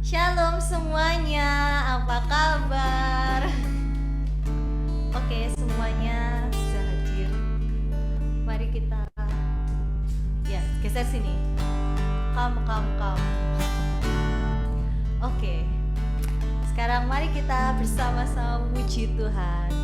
Shalom semuanya, apa kabar? Oke, semuanya sudah hadir. Mari kita geser sini. Come. Oke. Sekarang mari kita bersama-sama memuji Tuhan.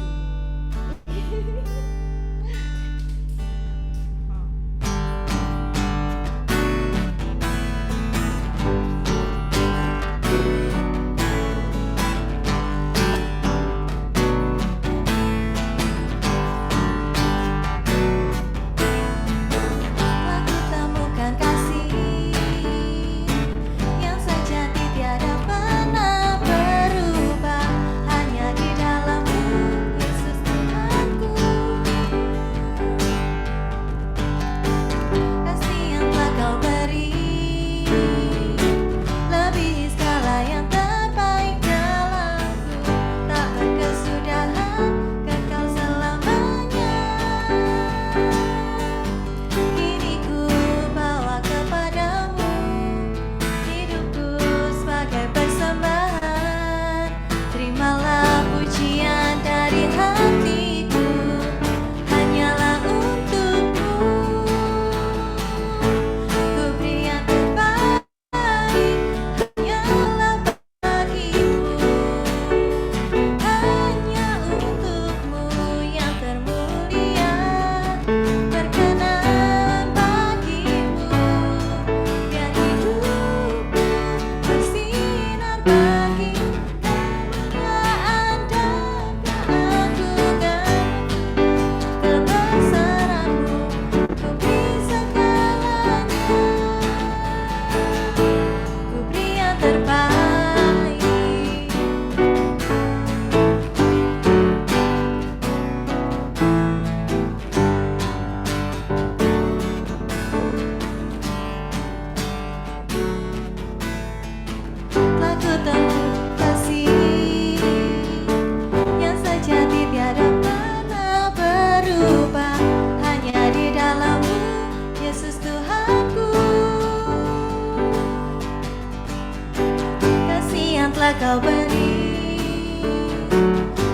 Kau beri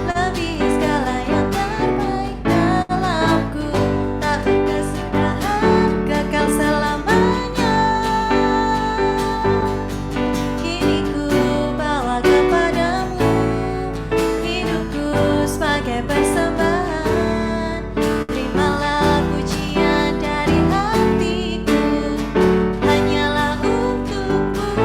lebih segala yang terbaik dalamku, tak berkesudahan, kekal selamanya. Kini ku bawa kepadamu hidupku sebagai persembahan. Terimalah pujian dari hatiku, hanyalah untukmu.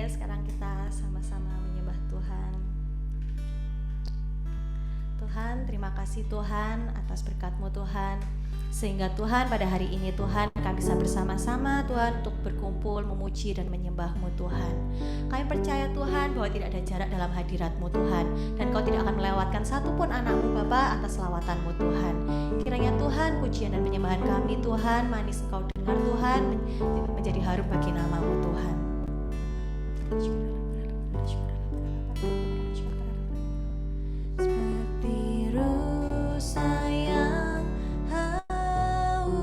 Sekarang kita sama-sama menyembah Tuhan. Tuhan, terima kasih Tuhan atas berkat-Mu Tuhan, sehingga Tuhan pada hari ini Tuhan kami bisa bersama-sama Tuhan untuk berkumpul memuji dan menyembah-Mu Tuhan. Kami percaya Tuhan bahwa tidak ada jarak dalam hadirat-Mu Tuhan, dan Kau tidak akan melewatkan satupun anak-Mu Bapa atas lawatan-Mu Tuhan. Kiranya Tuhan pujian dan penyembahan kami Tuhan manis Engkau dengar Tuhan, menjadi harum bagi nama-Mu Tuhan. Seperti rusa yang haus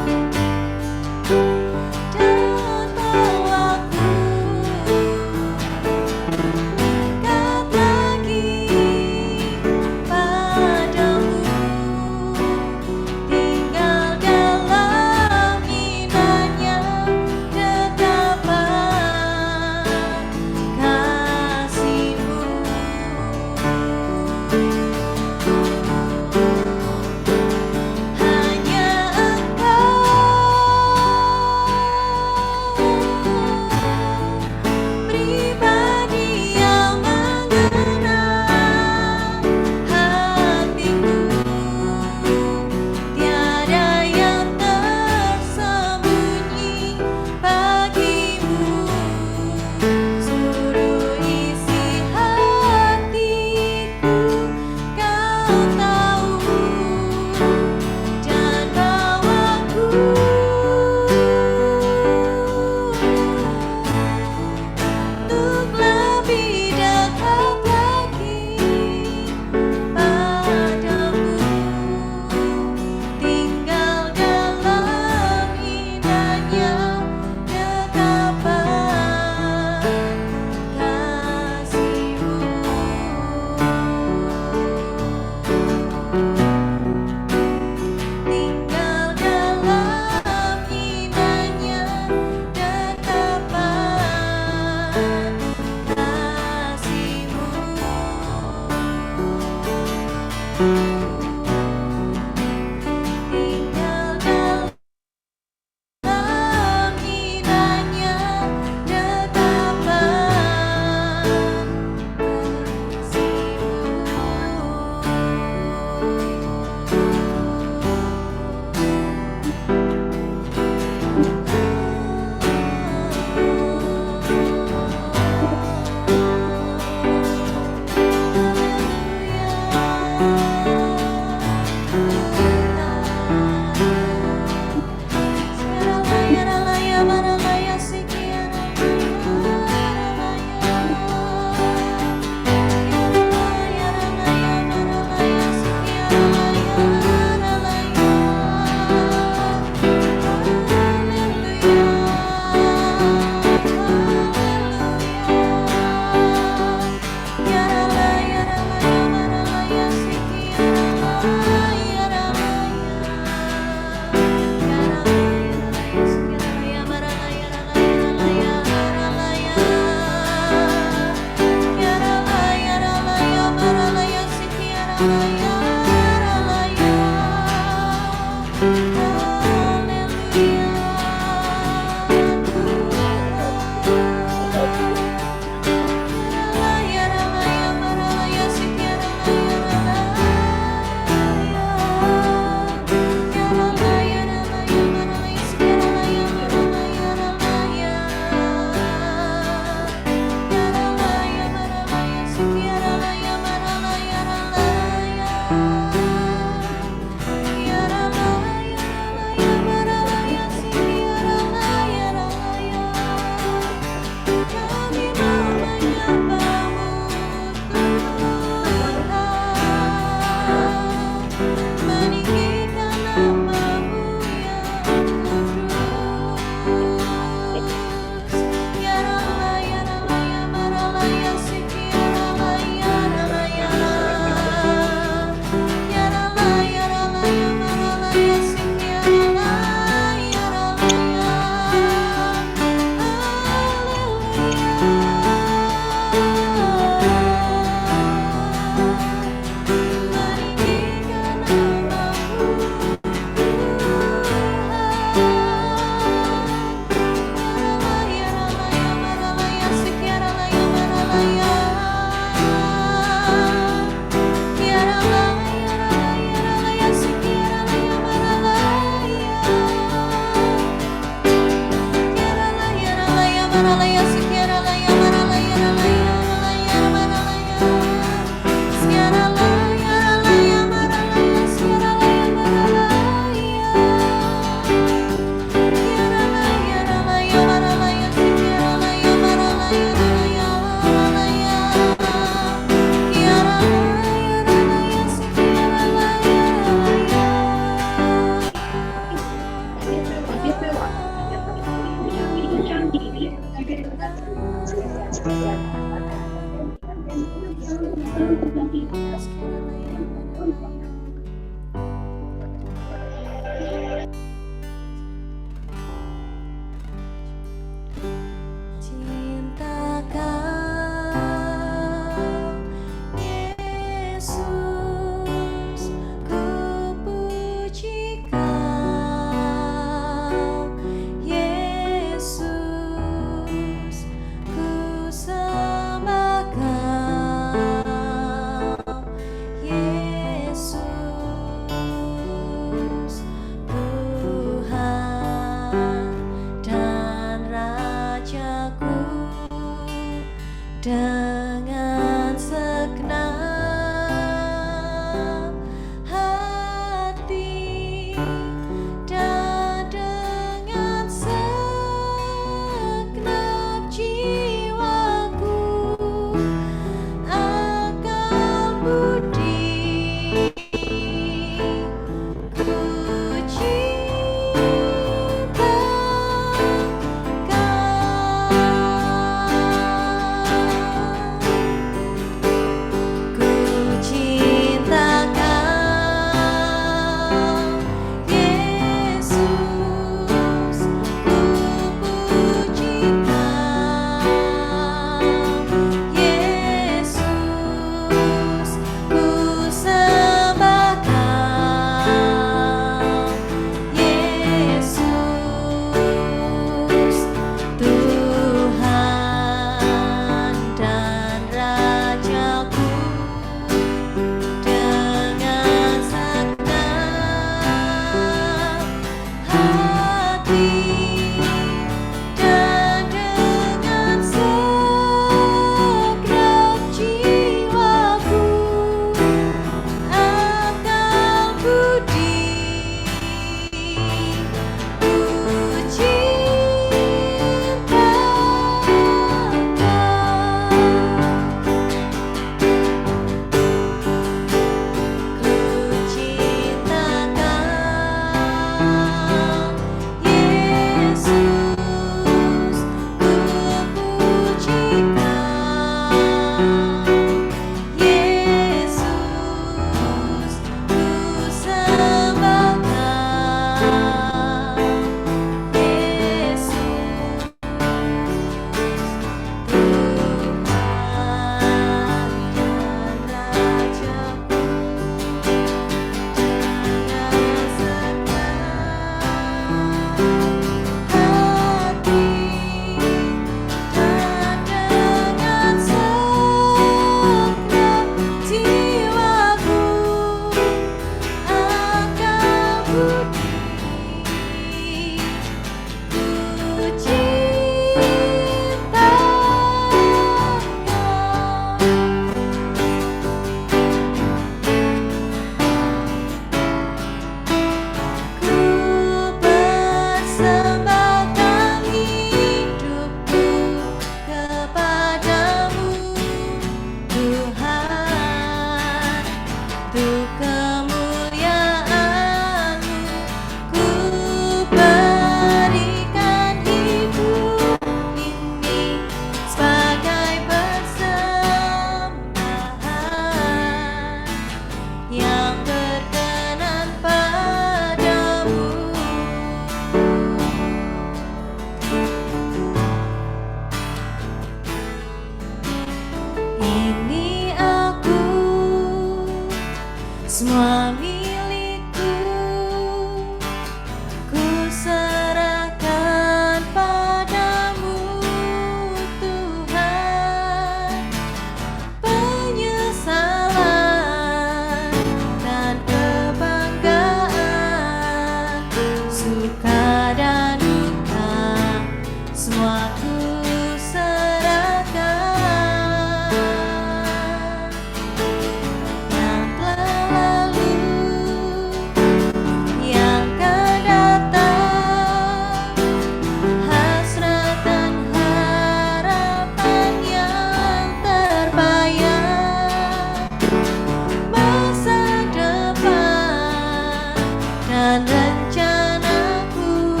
rencanaku,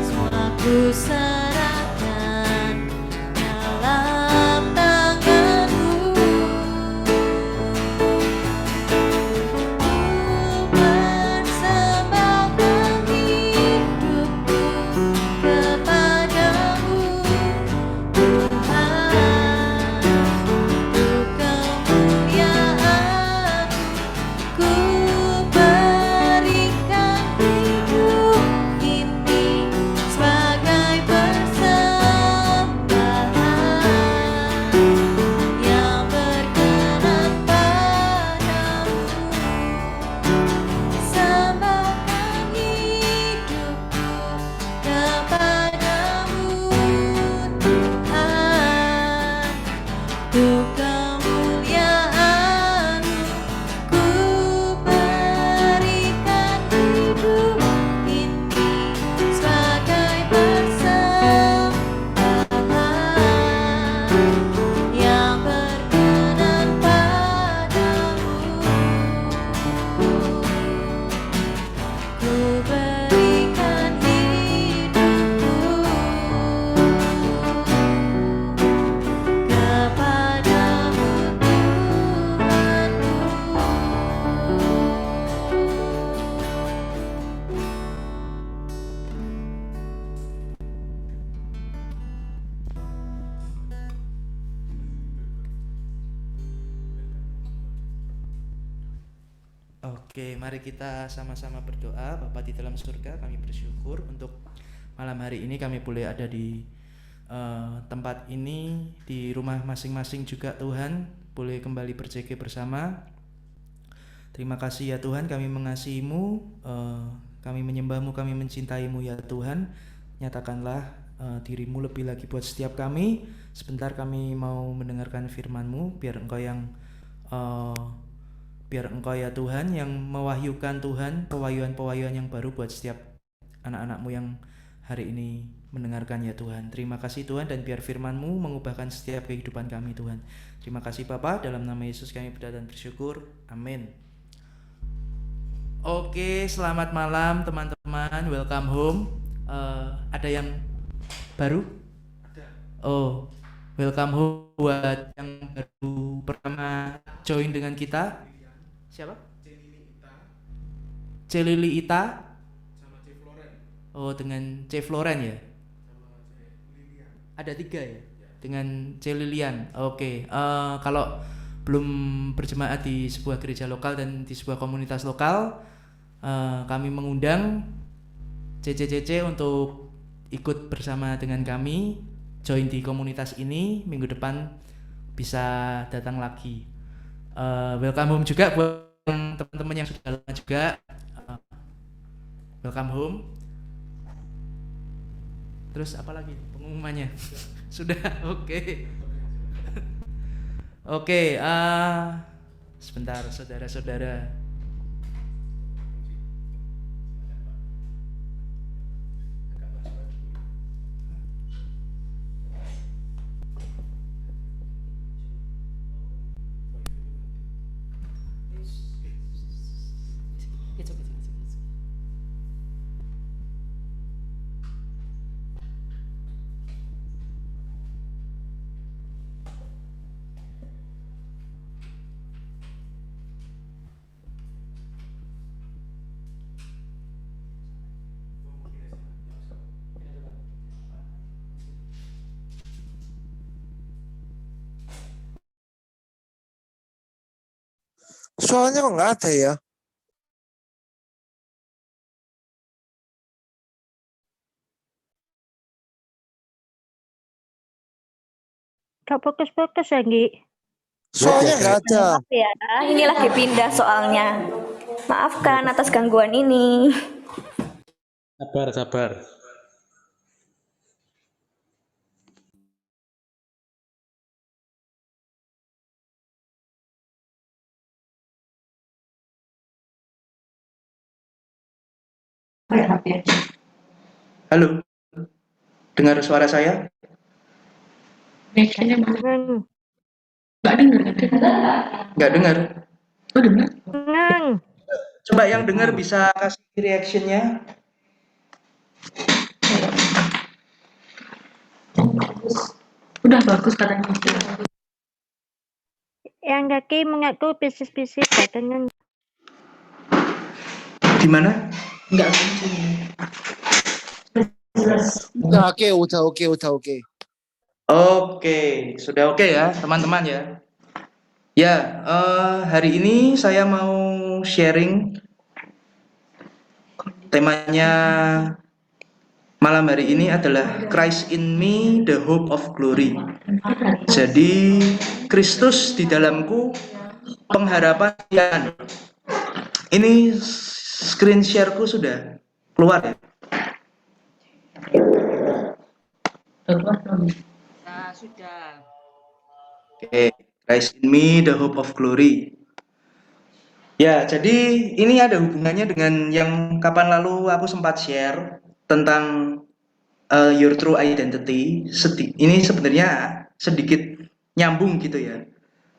semua ku serahkan dalam tangan-Mu. Ku persembahkan hidupku kepadamu, Tuhan, untuk kemuliaan. Ku berikan hidup ini sebagai persembahan yang berkenan padamu. Persembahkan hidupku kepadamu, Tuhan, untuk kemuliaan-Mu. Ku berikan hidup ini sebagai persembahan yang berkenan padamu. Ku berikan hidupku kepadamu, Oke, mari kita sama-sama berdoa. Bapa di dalam surga, kami bersyukur untuk malam hari ini kami boleh ada di tempat ini, di rumah masing-masing juga Tuhan, boleh kembali berjaga bersama. Terima kasih ya Tuhan, kami mengasihi-Mu, kami menyembah-Mu, kami mencintai-Mu ya Tuhan. Nyatakanlah diri-Mu lebih lagi buat setiap kami. Sebentar kami mau mendengarkan firman-Mu, biar Engkau ya Tuhan yang mewahyukan Tuhan, pewahyuan-pewahyuan yang baru buat setiap anak-anak-Mu yang hari ini mendengarkan ya Tuhan. Terima kasih Tuhan, dan biar firman-Mu mengubahkan setiap kehidupan kami Tuhan. Terima kasih Bapa, dalam nama Yesus kami berdoa dan bersyukur. Amin. Oke, selamat malam teman-teman, welcome home. Ada yang baru? Oh, welcome home buat yang baru pertama join dengan kita. Siapa? Celili Ita sama C Floren. Oh, dengan C Floren ya? Sama C Lilian. Ada 3 ya? Dengan C Lilian. Oke. Kalau belum berjemaat di sebuah gereja lokal dan di sebuah komunitas lokal, kami mengundang CC untuk ikut bersama dengan kami, join di komunitas ini. Minggu depan bisa datang lagi. Welcome home juga buat teman-teman yang sudah lama juga. Welcome home. Terus apa lagi pengumumannya? Sudah, oke. Oke, sebentar saudara-saudara. Soalnya kok nggak ada ya? Gak fokus-fokus ya, Nggi. Soalnya nggak ada. Maaf ya, ini lagi pindah soalnya. Maafkan atas gangguan ini. Sabar. Halo, dengar suara saya? Nggak Nggak dengar. dengar. Coba yang dengar bisa kasih reactionnya. Udah bagus katanya. Yang kaki mengaku piscis-piscis katanya. Gimana? Enggak kuncung. udah oke. Oke, sudah oke ya teman-teman ya. Ya, hari ini saya mau sharing temanya malam hari ini adalah Christ in me, the hope of glory. Jadi Kristus di dalamku, pengharapan Tuhan. Ini screen shareku sudah keluar ya? Nah, sudah. Oke, Christ in me, the hope of glory. Ya, jadi ini ada hubungannya dengan yang kapan lalu aku sempat share tentang your true identity. Ini sebenarnya sedikit nyambung gitu ya.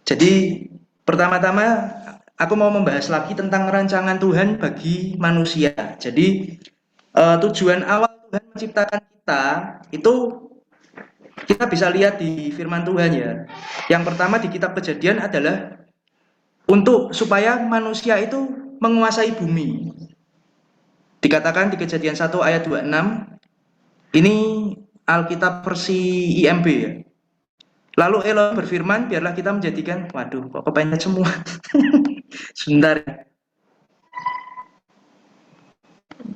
Jadi pertama-tama aku mau membahas lagi tentang rancangan Tuhan bagi manusia. Jadi tujuan awal Tuhan menciptakan kita itu kita bisa lihat di firman Tuhan ya. Yang pertama di kitab Kejadian adalah untuk supaya manusia itu menguasai bumi. Dikatakan di Kejadian 1 ayat 26, ini Alkitab versi IMB ya. Lalu Elohim berfirman, biarlah kita menjadikan, waduh kok kepencet semua. Sebentar ya.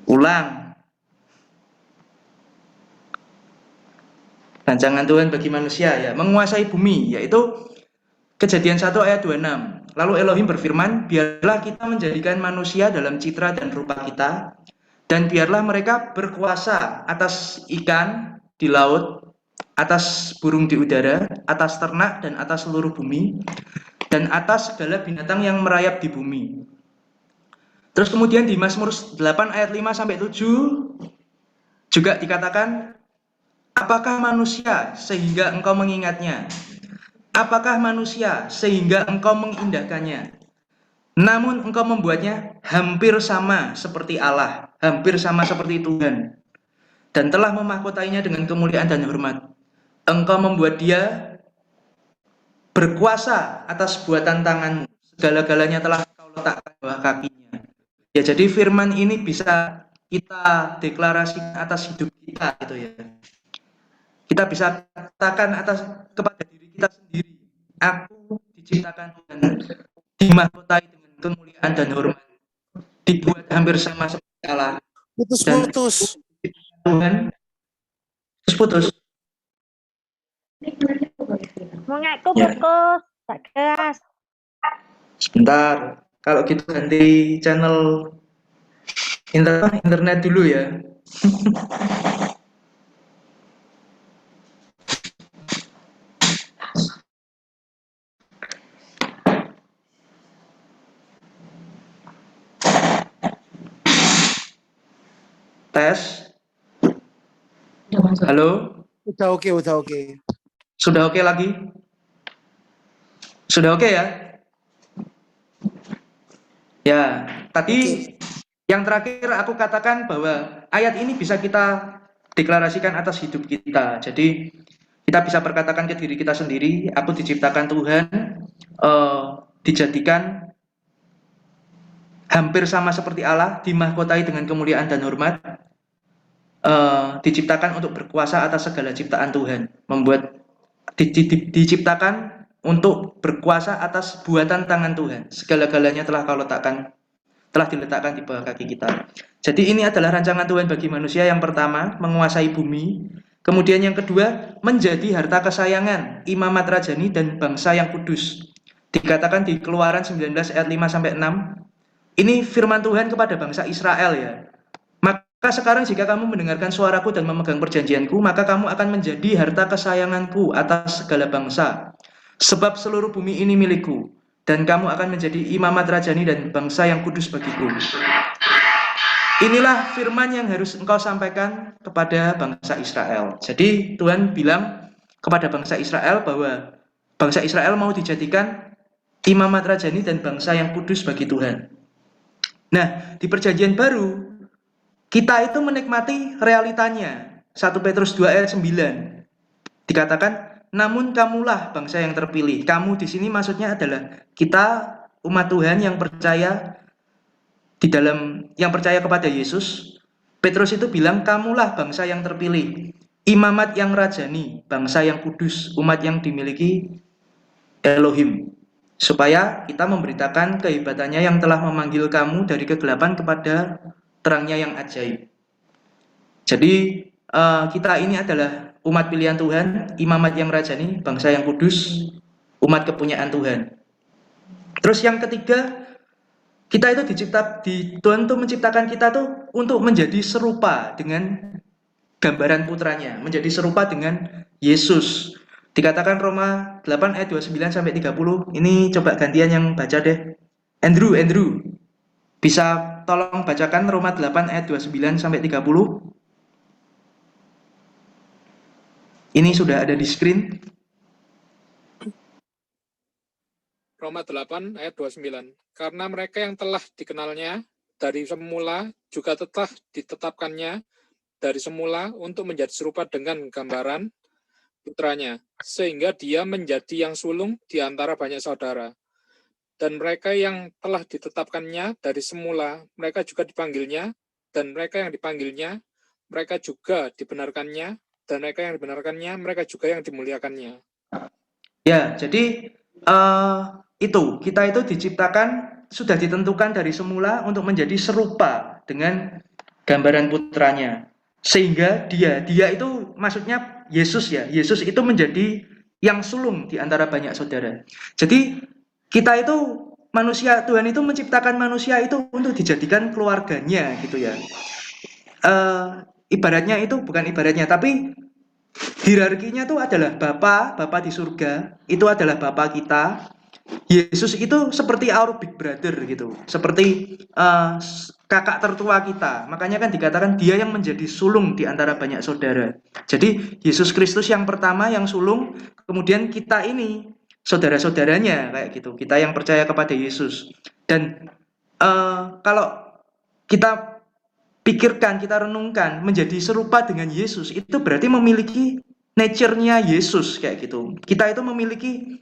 Ulang. Rancangan Tuhan bagi manusia ya, menguasai bumi, yaitu Kejadian 1 ayat 26. Lalu Elohim berfirman, biarlah kita menjadikan manusia dalam citra dan rupa kita, dan biarlah mereka berkuasa atas ikan di laut, atas burung di udara, atas ternak dan atas seluruh bumi, dan atas segala binatang yang merayap di bumi. Terus kemudian di Mazmur 8 ayat 5-7 juga dikatakan, apakah manusia sehingga engkau mengingatnya? Apakah manusia sehingga engkau mengindahkannya? Namun engkau membuatnya hampir sama seperti Allah, hampir sama seperti Tuhan, dan telah memahkotainya dengan kemuliaan dan hormat. Engkau membuat dia berkuasa atas buatan tanganmu, segala-galanya telah kau letakkan bawah kakinya. Ya, jadi firman ini bisa kita deklarasikan atas hidup kita gitu ya. Kita bisa katakan kepada diri kita sendiri, aku diciptakan Tuhan, dimahkotai dengan kemuliaan dan hormat, dibuat hampir sama seperti Allah. Putus. Tuhan, putus. Mengaku fokus, tak keras. Sebentar, kalau gitu ganti channel internet dulu ya. Tes. Halo? Udah oke. Sudah oke lagi? Sudah oke ya? Ya, tadi yang terakhir aku katakan bahwa ayat ini bisa kita deklarasikan atas hidup kita. Jadi kita bisa berkatakan ke diri kita sendiri, aku diciptakan Tuhan, dijadikan hampir sama seperti Allah, dimahkotai dengan kemuliaan dan hormat, diciptakan untuk berkuasa atas segala ciptaan Tuhan, diciptakan untuk berkuasa atas buatan tangan Tuhan. Segala-galanya telah diletakkan di bawah kaki kita. Jadi ini adalah rancangan Tuhan bagi manusia. Yang pertama, menguasai bumi. Kemudian yang kedua, menjadi harta kesayangan, imamat rajani dan bangsa yang kudus. Dikatakan di Keluaran 19 ayat 5-6. Ini firman Tuhan kepada bangsa Israel ya. Maka sekarang jika kamu mendengarkan suaraku dan memegang perjanjianku, maka kamu akan menjadi harta kesayanganku atas segala bangsa. Sebab seluruh bumi ini milikku, dan kamu akan menjadi imamat rajani dan bangsa yang kudus bagiku. Inilah firman yang harus engkau sampaikan kepada bangsa Israel. Jadi Tuhan bilang kepada bangsa Israel bahwa bangsa Israel mau dijadikan imamat rajani dan bangsa yang kudus bagi Tuhan. Nah, di perjanjian baru kita itu menikmati realitanya. 1 Petrus 2 ayat 9 dikatakan, namun kamulah bangsa yang terpilih. Kamu di sini maksudnya adalah kita umat Tuhan yang percaya kepada Yesus. Petrus itu bilang, kamulah bangsa yang terpilih, imamat yang rajani, bangsa yang kudus, umat yang dimiliki Elohim, supaya kita memberitakan kehebatannya yang telah memanggil kamu dari kegelapan kepada terangnya yang ajaib. Jadi kita ini adalah umat pilihan Tuhan, imamat yang rajani, bangsa yang kudus, umat kepunyaan Tuhan. Terus yang ketiga, kita itu Tuhan itu menciptakan kita tuh untuk menjadi serupa dengan gambaran putranya, menjadi serupa dengan Yesus. Dikatakan Roma 8 ayat 29 sampai 30. Ini coba gantian yang baca deh. Andrew, bisa tolong bacakan Roma 8 ayat 29 sampai 30. Ini sudah ada di screen. Roma 8 ayat 29. Karena mereka yang telah dikenalnya dari semula juga telah ditetapkannya dari semula untuk menjadi serupa dengan gambaran putranya, sehingga dia menjadi yang sulung di antara banyak saudara. Dan mereka yang telah ditetapkannya dari semula, mereka juga dipanggilnya, dan mereka yang dipanggilnya, mereka juga dibenarkannya, dan mereka yang dibenarkannya, mereka juga yang dimuliakannya. Ya, jadi kita itu diciptakan, sudah ditentukan dari semula untuk menjadi serupa dengan gambaran putranya. Sehingga dia itu maksudnya Yesus ya. Yesus itu menjadi yang sulung di antara banyak saudara. Jadi kita itu manusia, Tuhan itu menciptakan manusia itu untuk dijadikan keluarganya gitu ya. Ibaratnya itu bukan ibaratnya, tapi hierarkinya itu adalah Bapa di surga, itu adalah Bapa kita. Yesus itu seperti our big brother gitu, seperti kakak tertua kita. Makanya kan dikatakan dia yang menjadi sulung di antara banyak saudara. Jadi Yesus Kristus yang pertama yang sulung, kemudian kita ini saudara-saudaranya kayak gitu. Kita yang percaya kepada Yesus. Dan kalau kita pikirkan, kita renungkan, menjadi serupa dengan Yesus, itu berarti memiliki nature-nya Yesus kayak gitu. Kita itu memiliki,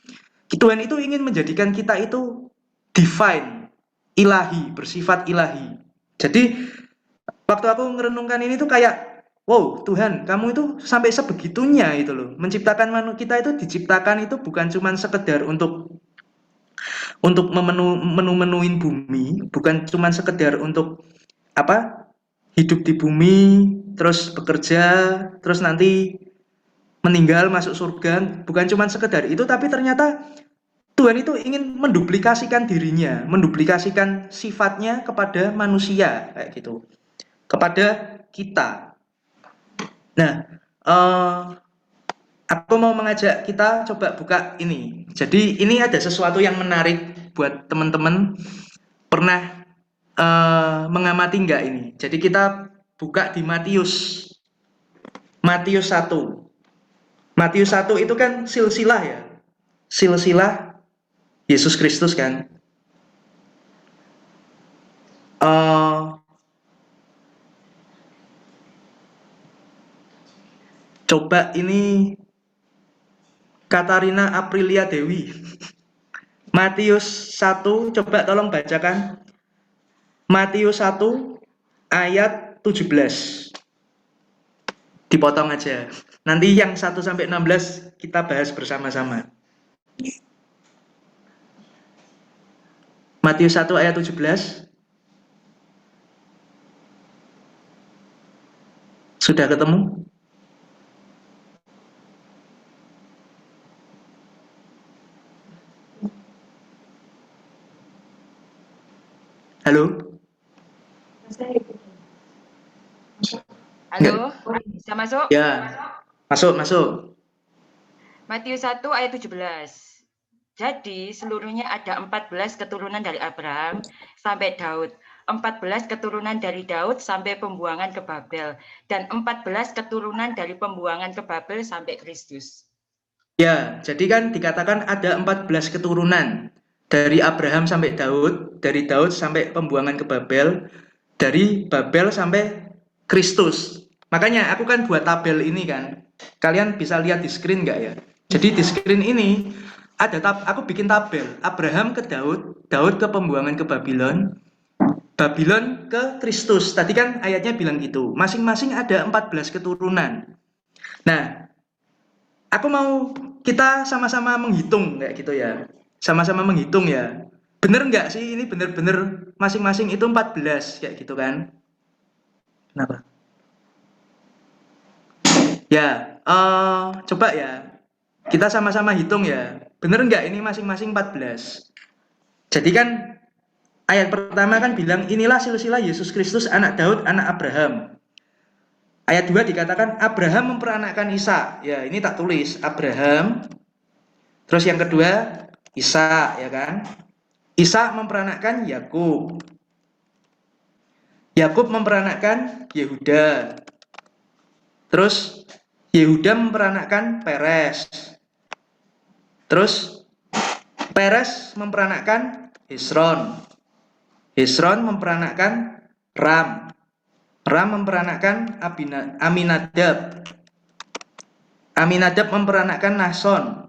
Tuhan itu ingin menjadikan kita itu divine, ilahi, bersifat ilahi. Jadi waktu aku merenungkan ini tuh kayak, wow Tuhan, kamu itu sampai sebegitunya itu loh. Menciptakan kita itu diciptakan itu bukan cuma sekedar untuk menu-menuin bumi, bukan cuma sekedar untuk hidup di bumi, terus bekerja, terus nanti meninggal masuk surga, bukan cuma sekedar itu, tapi ternyata Tuhan itu ingin menduplikasikan dirinya, menduplikasikan sifatnya kepada manusia kayak gitu, kepada kita. Nah, aku mau mengajak kita coba buka ini. Jadi ini ada sesuatu yang menarik buat teman-teman. Pernah mengamati enggak ini? Jadi kita buka di Matius 1. Matius 1 itu kan silsilah ya. Silsilah Yesus Kristus kan. Coba ini Katarina Aprilia Dewi. Matius 1, coba tolong bacakan. Matius 1 ayat 17. Dipotong aja. Nanti yang 1 sampai 16 kita bahas bersama-sama. Matius 1 ayat 17. Sudah ketemu? Halo? Halo, bisa masuk? Ya, masuk. Matius 1 ayat 17. Jadi seluruhnya ada 14 keturunan dari Abraham sampai Daud, 14 keturunan dari Daud sampai pembuangan ke Babel, dan 14 keturunan dari pembuangan ke Babel sampai Kristus. Ya, jadi kan dikatakan ada 14 keturunan. dari Abraham sampai Daud, dari Daud sampai pembuangan ke Babel, dari Babel sampai Kristus. Makanya aku kan buat tabel ini kan. Kalian bisa lihat di screen nggak ya? Jadi di screen ini aku bikin tabel Abraham ke Daud, Daud ke pembuangan ke Babylon, Babylon ke Kristus. Tadi kan ayatnya bilang gitu. Masing-masing ada 14 keturunan. Nah, aku mau kita sama-sama menghitung kayak gitu ya. Sama-sama menghitung ya. Bener nggak sih ini bener-bener masing-masing itu 14 kayak gitu kan? Kenapa? Ya, coba ya. Kita sama-sama hitung ya. Bener nggak ini masing-masing 14? Jadi kan ayat pertama kan bilang inilah silsilah Yesus Kristus anak Daud, anak Abraham. Ayat 2 dikatakan Abraham memperanakkan Ishak. Ya, ini tak tulis Abraham. Terus yang kedua Ishak, ya kan? Ishak memperanakkan Yakub. Yakub memperanakkan Yehuda. Terus Yehuda memperanakkan Peres. Terus Peres memperanakkan Hesron. Hesron memperanakkan Ram. Ram memperanakkan Aminadab. Aminadab memperanakkan Nason.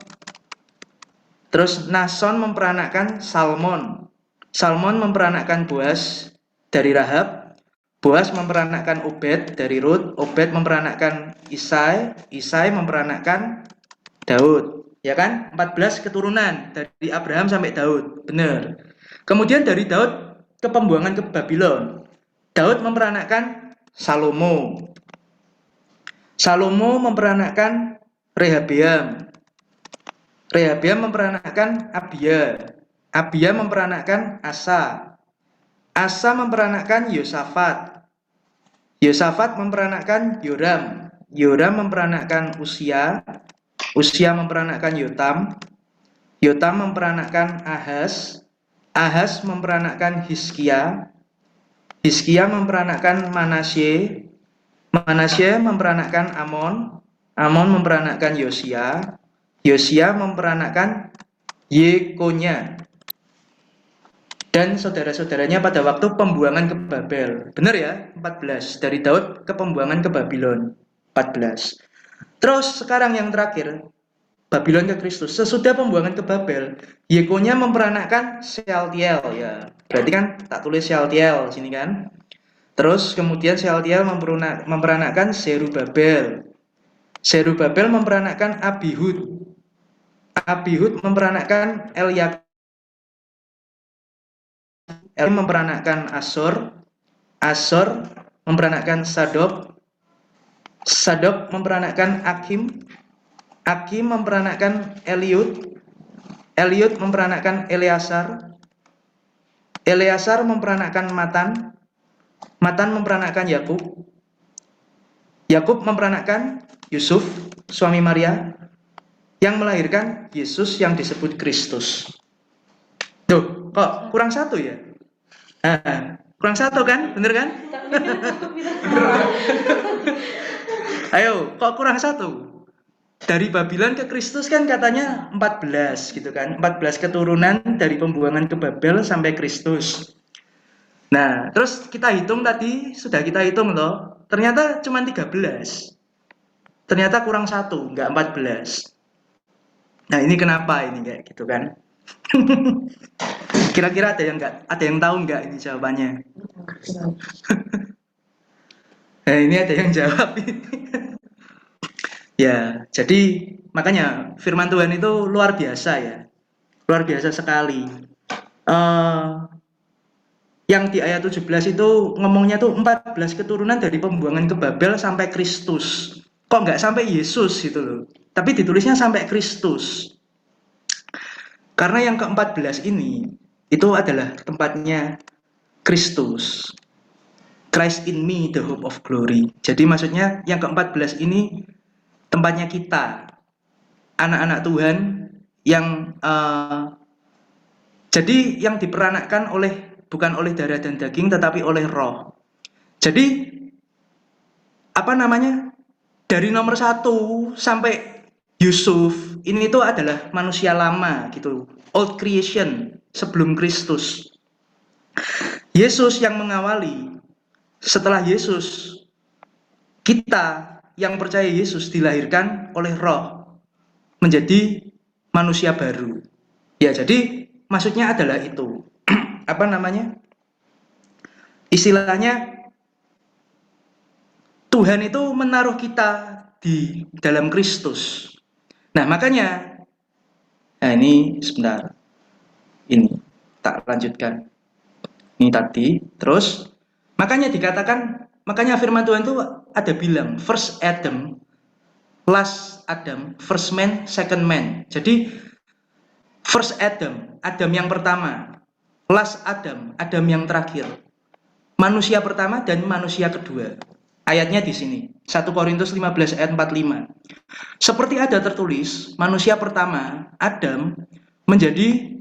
Terus Nason memperanakkan Salmon. Salmon memperanakkan Boaz dari Rahab. Boaz memperanakkan Obed dari Rut. Obed memperanakkan Isai. Isai memperanakkan Daud. Ya kan? 14 keturunan dari Abraham sampai Daud. Benar. Kemudian dari Daud ke pembuangan ke Babylon. Daud memperanakkan Salomo. Salomo memperanakkan Rehabeam. Rehabeam memperanakkan Abia. Abia memperanakkan Asa. Asa memperanakkan Yosafat. Yosafat memperanakkan Yoram. Yoram memperanakkan Usia. Usia memperanakkan Yotam. Yotam memperanakkan Ahaz. Ahaz memperanakkan Hizkia. Hizkia memperanakkan Manasye. Manasye memperanakkan Amon. Amon memperanakkan Yosia. Yosia memperanakkan Yekonya. Dan saudara-saudaranya pada waktu pembuangan ke Babel. Benar ya? 14. Dari Daud ke pembuangan ke Babylon. 14. Terus sekarang yang terakhir, Babylon ke Kristus. Sesudah pembuangan ke Babel, Yekonya memperanakkan Shealtiel ya. Berarti kan tak tulis Shealtiel sini kan. Terus kemudian Shealtiel memperanakkan Zerubabel. Zerubabel memperanakkan Abihud. Abihud memperanakkan Eliakim. Memperanakkan Asor. Asor memperanakkan Sadok. Sadok memperanakkan Akim. Akim memperanakkan Eliud. Eliud memperanakkan Eleazar. Eleazar memperanakkan Matan. Matan memperanakkan Yakub. Yakub memperanakkan Yusuf, suami Maria, yang melahirkan Yesus yang disebut Kristus. Tuh, kok kurang satu ya? Kurang satu kan? Bener kan? Ayo, kok kurang satu? Dari Babylon ke Kristus kan katanya 14 gitu kan. 14 keturunan dari pembuangan ke Babel sampai Kristus. Nah, terus kita hitung tadi, sudah kita hitung loh. Ternyata cuma 13. Ternyata kurang satu, enggak 14. Nah, ini kenapa ini kayak gitu kan? Kira-kira ada yang tahu nggak ini jawabannya? Nah, ini ada yang jawab ini. Ya, jadi makanya firman Tuhan itu luar biasa ya. Luar biasa sekali. Yang di ayat 17 itu ngomongnya tuh 14 keturunan dari pembuangan ke Babel sampai Kristus. Kok nggak sampai Yesus gitu loh. Tapi ditulisnya sampai Kristus. Karena yang ke-14 ini itu adalah tempatnya Kristus. Christ in me, the hope of glory. Jadi maksudnya yang ke-14 ini tempatnya kita, anak-anak Tuhan yang jadi yang diperanakkan bukan oleh darah dan daging tetapi oleh roh. Jadi dari nomor 1 sampai Yusuf ini itu adalah manusia lama gitu. old creation, sebelum Kristus. Yesus yang mengawali. Setelah Yesus, kita yang percaya Yesus dilahirkan oleh Roh menjadi manusia baru. Ya, jadi maksudnya adalah itu. Apa namanya? Istilahnya Tuhan itu menaruh kita di dalam Kristus. Nah, makanya ini sebentar. Ini tak lanjutkan. Ini tadi, terus makanya dikatakan, makanya firman Tuhan itu ada bilang first Adam, last Adam, first man, second man. Jadi first Adam, Adam yang pertama, last Adam, Adam yang terakhir. Manusia pertama dan manusia kedua. Ayatnya di sini, 1 Korintus 15 ayat 45. Seperti ada tertulis, manusia pertama, Adam, menjadi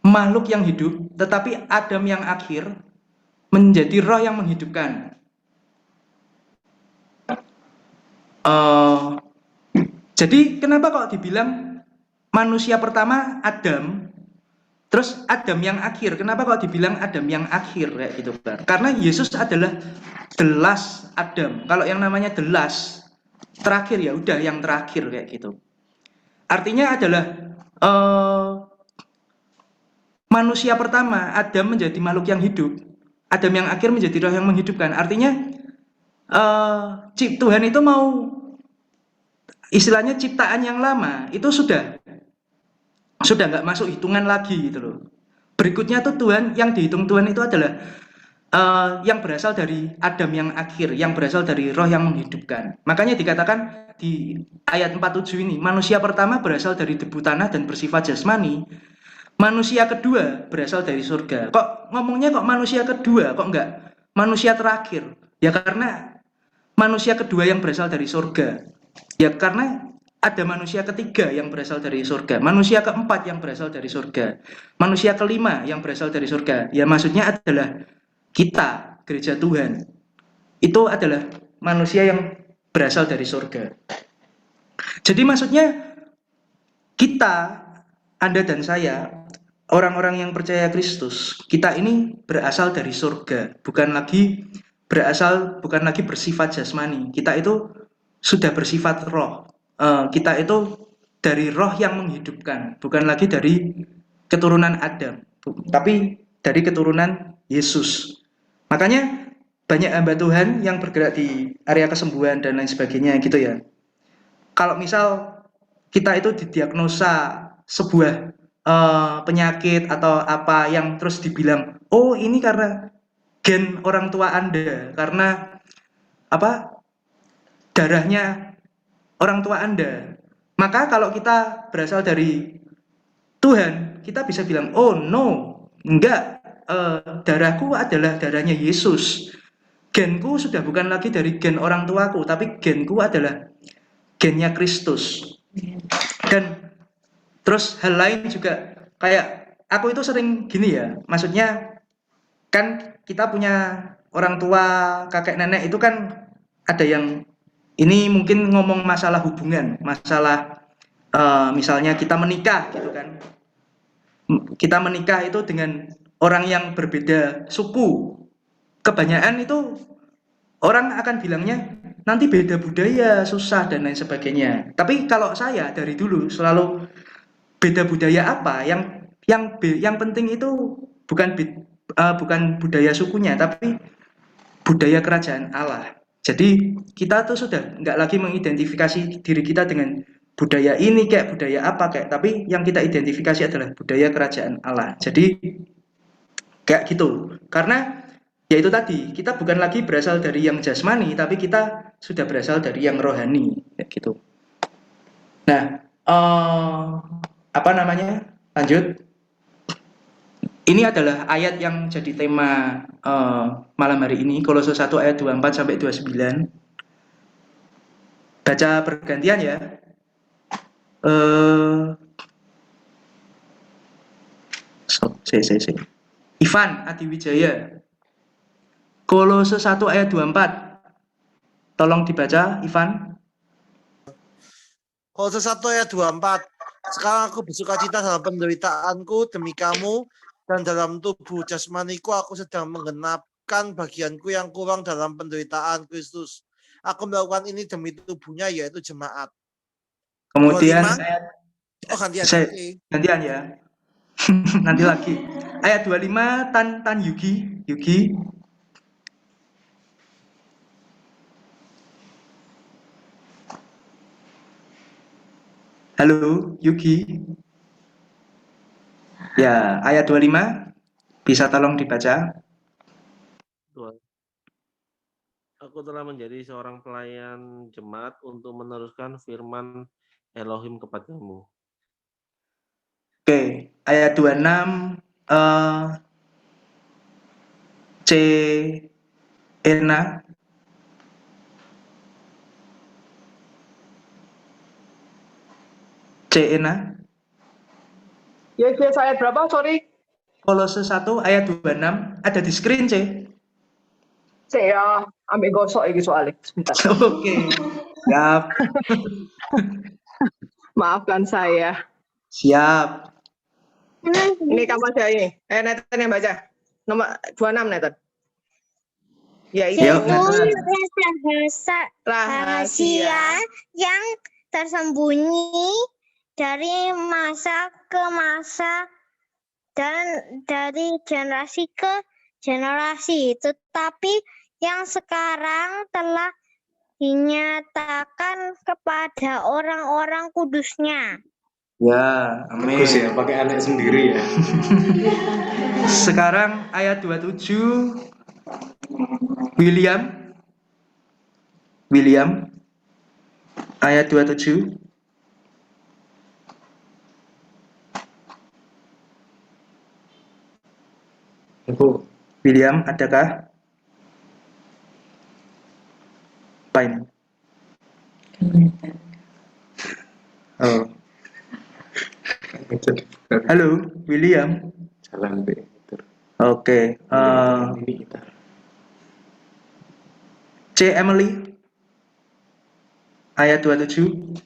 makhluk yang hidup, tetapi Adam yang akhir menjadi roh yang menghidupkan. Jadi kenapa kok dibilang manusia pertama Adam, terus Adam yang akhir? Kenapa kok dibilang Adam yang akhir kayak gitu kan? Karena Yesus adalah the last Adam. Kalau yang namanya the last, terakhir ya udah yang terakhir kayak gitu. Artinya adalah manusia pertama Adam menjadi makhluk yang hidup, Adam yang akhir menjadi roh yang menghidupkan. Artinya Tuhan itu mau, istilahnya ciptaan yang lama itu sudah nggak masuk hitungan lagi gitu loh. Berikutnya tuh Tuhan, yang dihitung Tuhan itu adalah yang berasal dari Adam yang akhir, yang berasal dari roh yang menghidupkan. Makanya dikatakan di ayat 47 ini, manusia pertama berasal dari debu tanah dan bersifat jasmani. Manusia kedua berasal dari surga. Kok ngomongnya kok manusia kedua, kok enggak manusia terakhir? Ya karena manusia kedua yang berasal dari surga. Ya karena ada manusia ketiga yang berasal dari surga, manusia keempat yang berasal dari surga, manusia kelima yang berasal dari surga. Ya maksudnya adalah kita, gereja Tuhan, itu adalah manusia yang berasal dari surga. Jadi maksudnya kita, Anda dan saya, orang-orang yang percaya Kristus, kita ini berasal dari surga, bukan lagi bersifat jasmani. Kita itu sudah bersifat roh. Kita itu dari roh yang menghidupkan, bukan lagi dari keturunan Adam, tapi dari keturunan Yesus. Makanya banyak hamba Tuhan yang bergerak di area kesembuhan dan lain sebagainya gitu ya. Kalau misal kita itu didiagnosa sebuah penyakit atau apa yang terus dibilang, oh ini karena gen orang tua Anda, karena apa, darahnya orang tua Anda. Maka kalau kita berasal dari Tuhan, kita bisa bilang, oh no, enggak, darahku adalah darahnya Yesus. Genku sudah bukan lagi dari gen orang tuaku, tapi genku adalah gennya Kristus. Dan terus hal lain juga, kayak aku itu sering gini ya, maksudnya kan kita punya orang tua, kakek nenek itu kan ada yang, ini mungkin ngomong masalah hubungan, masalah misalnya kita menikah gitu kan. Kita menikah itu dengan orang yang berbeda suku. Kebanyakan itu orang akan bilangnya nanti beda budaya, susah dan lain sebagainya. Tapi kalau saya dari dulu selalu beda budaya apa, yang penting itu bukan budaya sukunya, tapi budaya kerajaan Allah. Jadi kita tuh sudah nggak lagi mengidentifikasi diri kita dengan budaya ini kayak budaya apa kayak, tapi yang kita identifikasi adalah budaya kerajaan Allah. Jadi kayak gitu. Karena ya itu tadi, kita bukan lagi berasal dari yang jasmani, tapi kita sudah berasal dari yang rohani kayak gitu. Nah, apa namanya? Lanjut. Ini adalah ayat yang jadi tema malam hari ini, Kolose 1 ayat 24 sampai 29. Baca bergantian ya. Ivan Adiwijaya. Kolose 1 ayat 24. Tolong dibaca, Ivan. Kolose 1 ayat 24. Sekarang aku bersuka cita dalam penderitaanku demi kamu, dan dalam tubuh jasmaniku aku sedang menggenapkan bagianku yang kurang dalam penderitaan Kristus. Aku melakukan ini demi tubuhnya, yaitu jemaat. Kemudian 25. ayat Oh, gantian. saya Oke. gantian ya. Nanti lagi. Ayat 25 Tan Yugi. Halo, Yugi. Ya, ayat 25 bisa tolong dibaca. Tuhan, aku telah menjadi seorang pelayan jemaat untuk meneruskan firman Elohim kepadamu. Oke, ayat 26 C Ena. C Ena. Yes, ayat berapa? Sorry. Kolose 1 ayat 26 ada di screen, C. Saya ambil gosok ini soalnya. Sebentar. Oke. Siap. Maafkan saya. Siap. Ini kamu aja ini. Nathan yang baca. Nomor 26, Nathan. Yaitu rahasia yang tersembunyi dari masa ke masa dan dari generasi ke generasi, tetapi yang sekarang telah dinyatakan kepada orang-orang kudusnya. Ya, amin. Bagus ya, pakai anak sendiri ya. Sekarang ayat 27 William ayat 27. Ibu William, adakah? Fine. Oh. Halo, William. Jalan Peter. Oke. C. Emily. Ayat 27.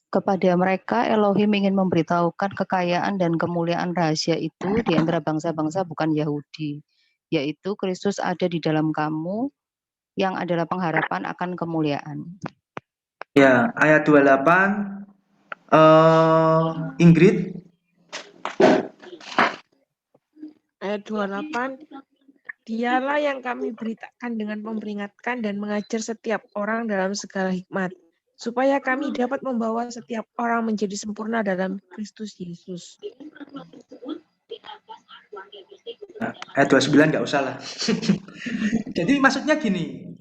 Kepada mereka Elohim ingin memberitahukan kekayaan dan kemuliaan rahasia itu di antara bangsa-bangsa bukan Yahudi, yaitu Kristus ada di dalam kamu, yang adalah pengharapan akan kemuliaan. Ya, ayat 28. Ingrid. Ayat 28. Dialah yang kami beritakan dengan memperingatkan dan mengajar setiap orang dalam segala hikmat, supaya kami dapat membawa setiap orang menjadi sempurna dalam Kristus Yesus. Ayat 29 nggak usah lah. Jadi maksudnya gini,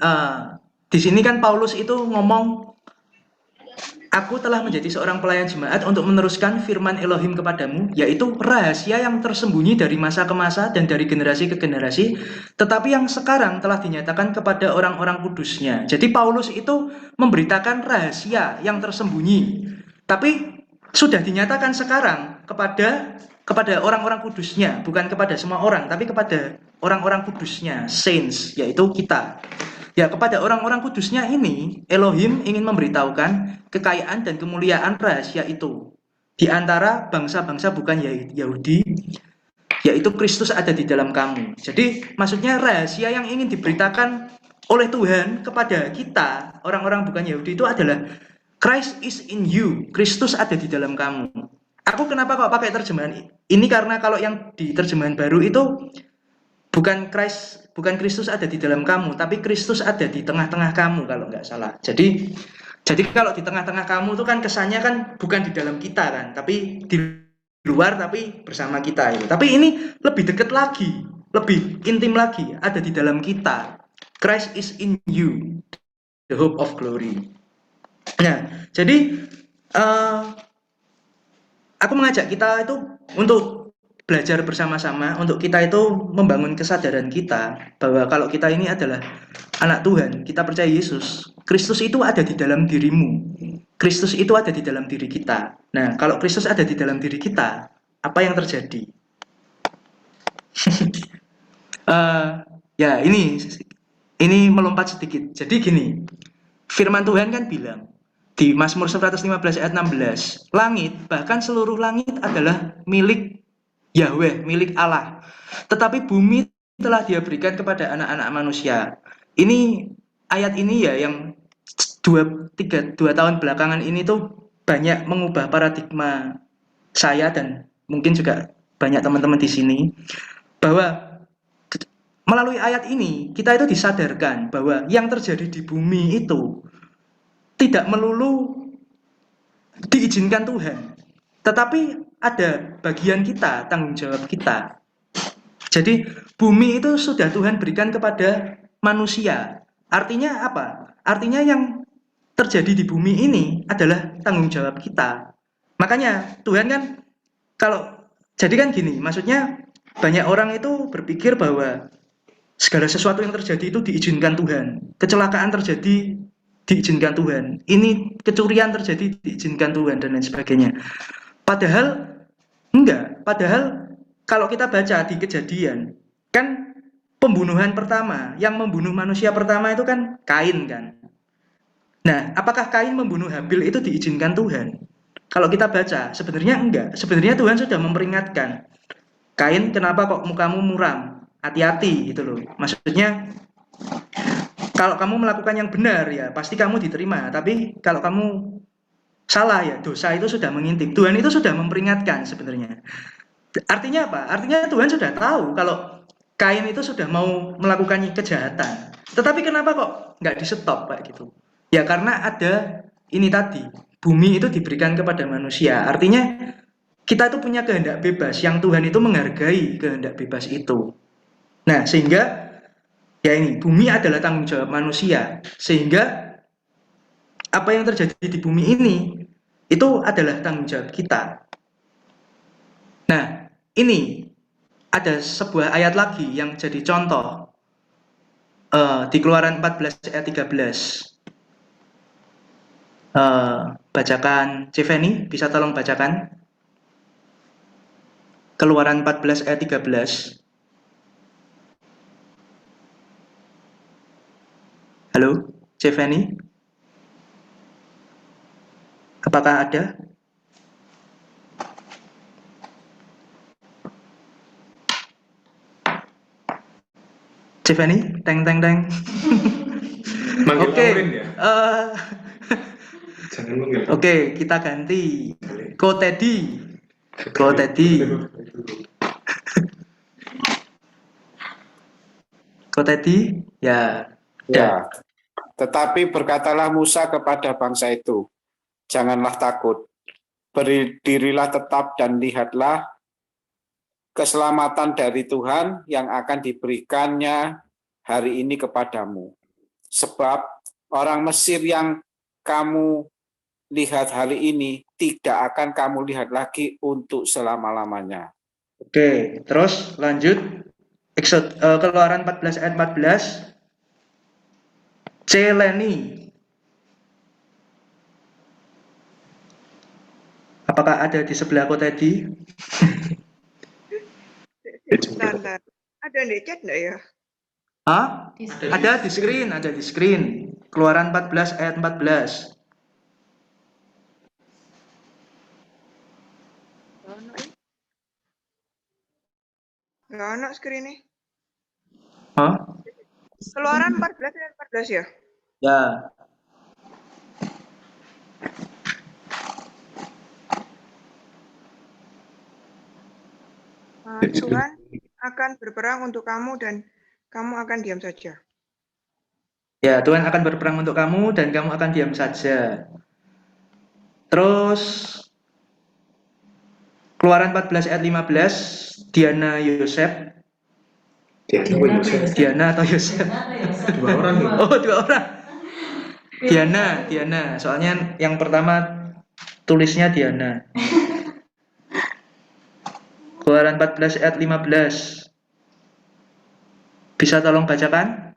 di sini kan Paulus itu ngomong, aku telah menjadi seorang pelayan jemaat untuk meneruskan firman Elohim kepadamu, yaitu rahasia yang tersembunyi dari masa ke masa dan dari generasi ke generasi, tetapi yang sekarang telah dinyatakan kepada orang-orang kudusnya. Jadi Paulus itu memberitakan rahasia yang tersembunyi, tapi sudah dinyatakan sekarang kepada orang-orang kudusnya, bukan kepada semua orang, tapi kepada orang-orang kudusnya, saints, yaitu kita. Ya, kepada orang-orang kudusnya ini, Elohim ingin memberitahukan kekayaan dan kemuliaan rahasia itu. Di antara bangsa-bangsa bukan Yahudi, yaitu Kristus ada di dalam kamu. Jadi, maksudnya rahasia yang ingin diberitakan oleh Tuhan kepada kita, orang-orang bukan Yahudi itu adalah Christ is in you, Kristus ada di dalam kamu. Aku kenapa kok pakai terjemahan ini? Karena kalau yang di terjemahan baru itu bukan Kristus ada di dalam kamu, tapi Kristus ada di tengah-tengah kamu kalau nggak salah. Jadi kalau di tengah-tengah kamu itu kan kesannya kan bukan di dalam kita kan, tapi di luar tapi bersama kita itu. Tapi ini lebih dekat lagi, lebih intim lagi, ada di dalam kita. Christ is in you, the hope of glory. Nah, jadi aku mengajak kita itu untuk belajar bersama-sama, untuk kita itu membangun kesadaran kita bahwa kalau kita ini adalah anak Tuhan, kita percaya Yesus, Kristus itu ada di dalam dirimu, Kristus itu ada di dalam diri kita. Nah, kalau Kristus ada di dalam diri kita, apa yang terjadi? Ya, ini melompat sedikit. Jadi gini, firman Tuhan kan bilang di Mazmur 115 ayat 16, langit, bahkan seluruh langit adalah milik Yahweh, milik Allah. Tetapi bumi telah Dia berikan kepada anak-anak manusia. Ini ayat ini ya yang 2 tahun belakangan ini tuh banyak mengubah paradigma saya dan mungkin juga banyak teman-teman di sini, bahwa melalui ayat ini kita itu disadarkan bahwa yang terjadi di bumi itu tidak melulu diizinkan Tuhan, tetapi ada bagian kita, tanggung jawab kita. Jadi bumi itu sudah Tuhan berikan kepada manusia. Artinya apa? Artinya yang terjadi di bumi ini adalah tanggung jawab kita. Makanya Tuhan kan jadi kan gini, maksudnya banyak orang itu berpikir bahwa segala sesuatu yang terjadi itu diizinkan Tuhan. Kecelakaan terjadi diizinkan Tuhan. Ini kecurian terjadi diizinkan Tuhan dan lain sebagainya. Padahal enggak. Padahal kalau kita baca di Kejadian, kan pembunuhan pertama, yang membunuh manusia pertama itu kan Kain kan. Nah, apakah Kain membunuh Habil itu diizinkan Tuhan? Kalau kita baca, sebenarnya enggak. Sebenarnya Tuhan sudah memperingatkan. Kain, kenapa kok mukamu muram? Hati-hati gitu loh. Maksudnya, kalau kamu melakukan yang benar ya pasti kamu diterima. Tapi kalau kamu salah ya dosa itu sudah mengintip. Tuhan itu sudah memperingatkan sebenarnya. Artinya apa? Artinya Tuhan sudah tahu kalau Kain itu sudah mau melakukan kejahatan. Tetapi kenapa kok nggak di-stop Pak gitu? Ya karena ada ini tadi, bumi itu diberikan kepada manusia. Artinya kita itu punya kehendak bebas yang Tuhan itu menghargai kehendak bebas itu. Nah, sehingga ya ini bumi adalah tanggung jawab manusia. Sehingga apa yang terjadi di bumi ini itu adalah tanggung jawab kita. Nah, ini ada sebuah ayat lagi yang jadi contoh di Keluaran 14 ayat 13. Bacakan Ceveni, bisa tolong bacakan Keluaran 14 ayat 13. Halo Ceveni, apakah ada? Ceveni, teng. Oke, Oke, kita ganti. Ko Teddy. Ya. Ya. Tetapi berkatalah Musa kepada bangsa itu, janganlah takut, berdirilah tetap dan lihatlah keselamatan dari Tuhan yang akan diberikannya hari ini kepadamu. Sebab orang Mesir yang kamu lihat hari ini tidak akan kamu lihat lagi untuk selama-lamanya. Oke, terus lanjut. Keluaran 14 ayat 14. Celeni. Apakah ada di sebelah kota tadi? Bentar. Ada di chat enggak ya? Hah? Ada di screen. Keluaran 14 ayat 14. Enggak ada screen nih. Hah? Keluaran 14 ayat 14 ya? Ya. Tuhan akan berperang untuk kamu dan kamu akan diam saja. Ya, Tuhan akan berperang untuk kamu dan kamu akan diam saja. Terus Keluaran 14 ayat 15, Diana Yosef. Diana atau Yosef? Dua orang. Oh, dua orang. Diana. Soalnya yang pertama tulisnya Diana. Keluaran 14 ayat 15. Bisa tolong bacakan?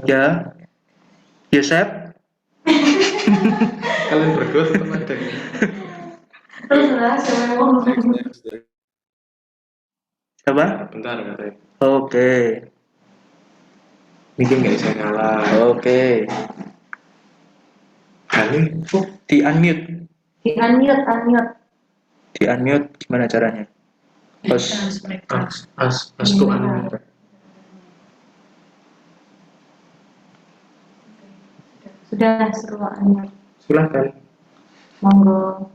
Ya. Yosef. Kalian berdua tetap ada. Coba? Bentar, katanya. Oke. Mungkin nggak bisa nyala. Oke. Di unmute. Di unmute gimana caranya? Host. Ask to unmute. Sudah seruannya. Silakan. Monggo.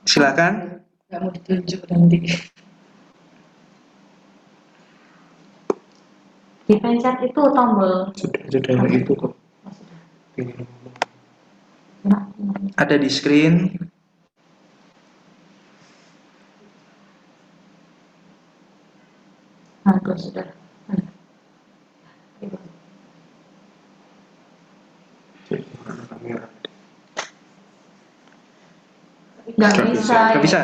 Silakan. Nggak mau ditunjuk nanti. Dipencet itu tombol. Sudah itu kok. Ada di screen. Monggo sudah. Nggak bisa. Nggak bisa.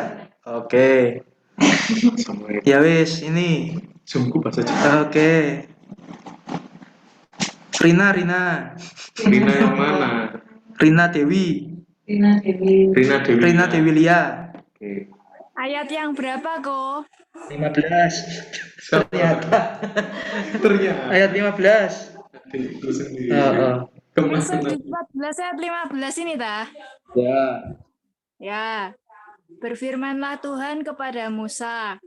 Oke. Ya wis, ini. Zoomku bahasa Jepang. Oke. Rina. Rina yang mana? Rina Dewi. Rina Dewi Lia. Oke. Ayat yang berapa, Ko? 15. Ternyata. Ayat 15. Adikku sendiri. Masuk di 14 ayat 15 ini, ta? Ya. Ya. Berfirmanlah Tuhan kepada Musa,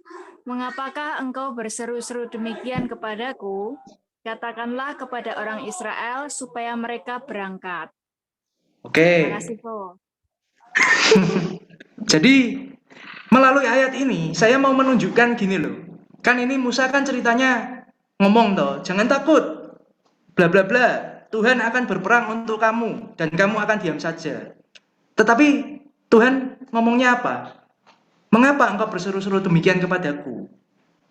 "Mengapakah engkau berseru-seru demikian kepadaku? Katakanlah kepada orang Israel supaya mereka berangkat." Oke. Terima kasih, Ko. Jadi melalui ayat ini saya mau menunjukkan gini loh. Kan ini Musa kan ceritanya ngomong toh, jangan takut. Bla bla bla. Tuhan akan berperang untuk kamu dan kamu akan diam saja. Tetapi Tuhan ngomongnya apa? Mengapa engkau berseru-seru demikian kepadaku?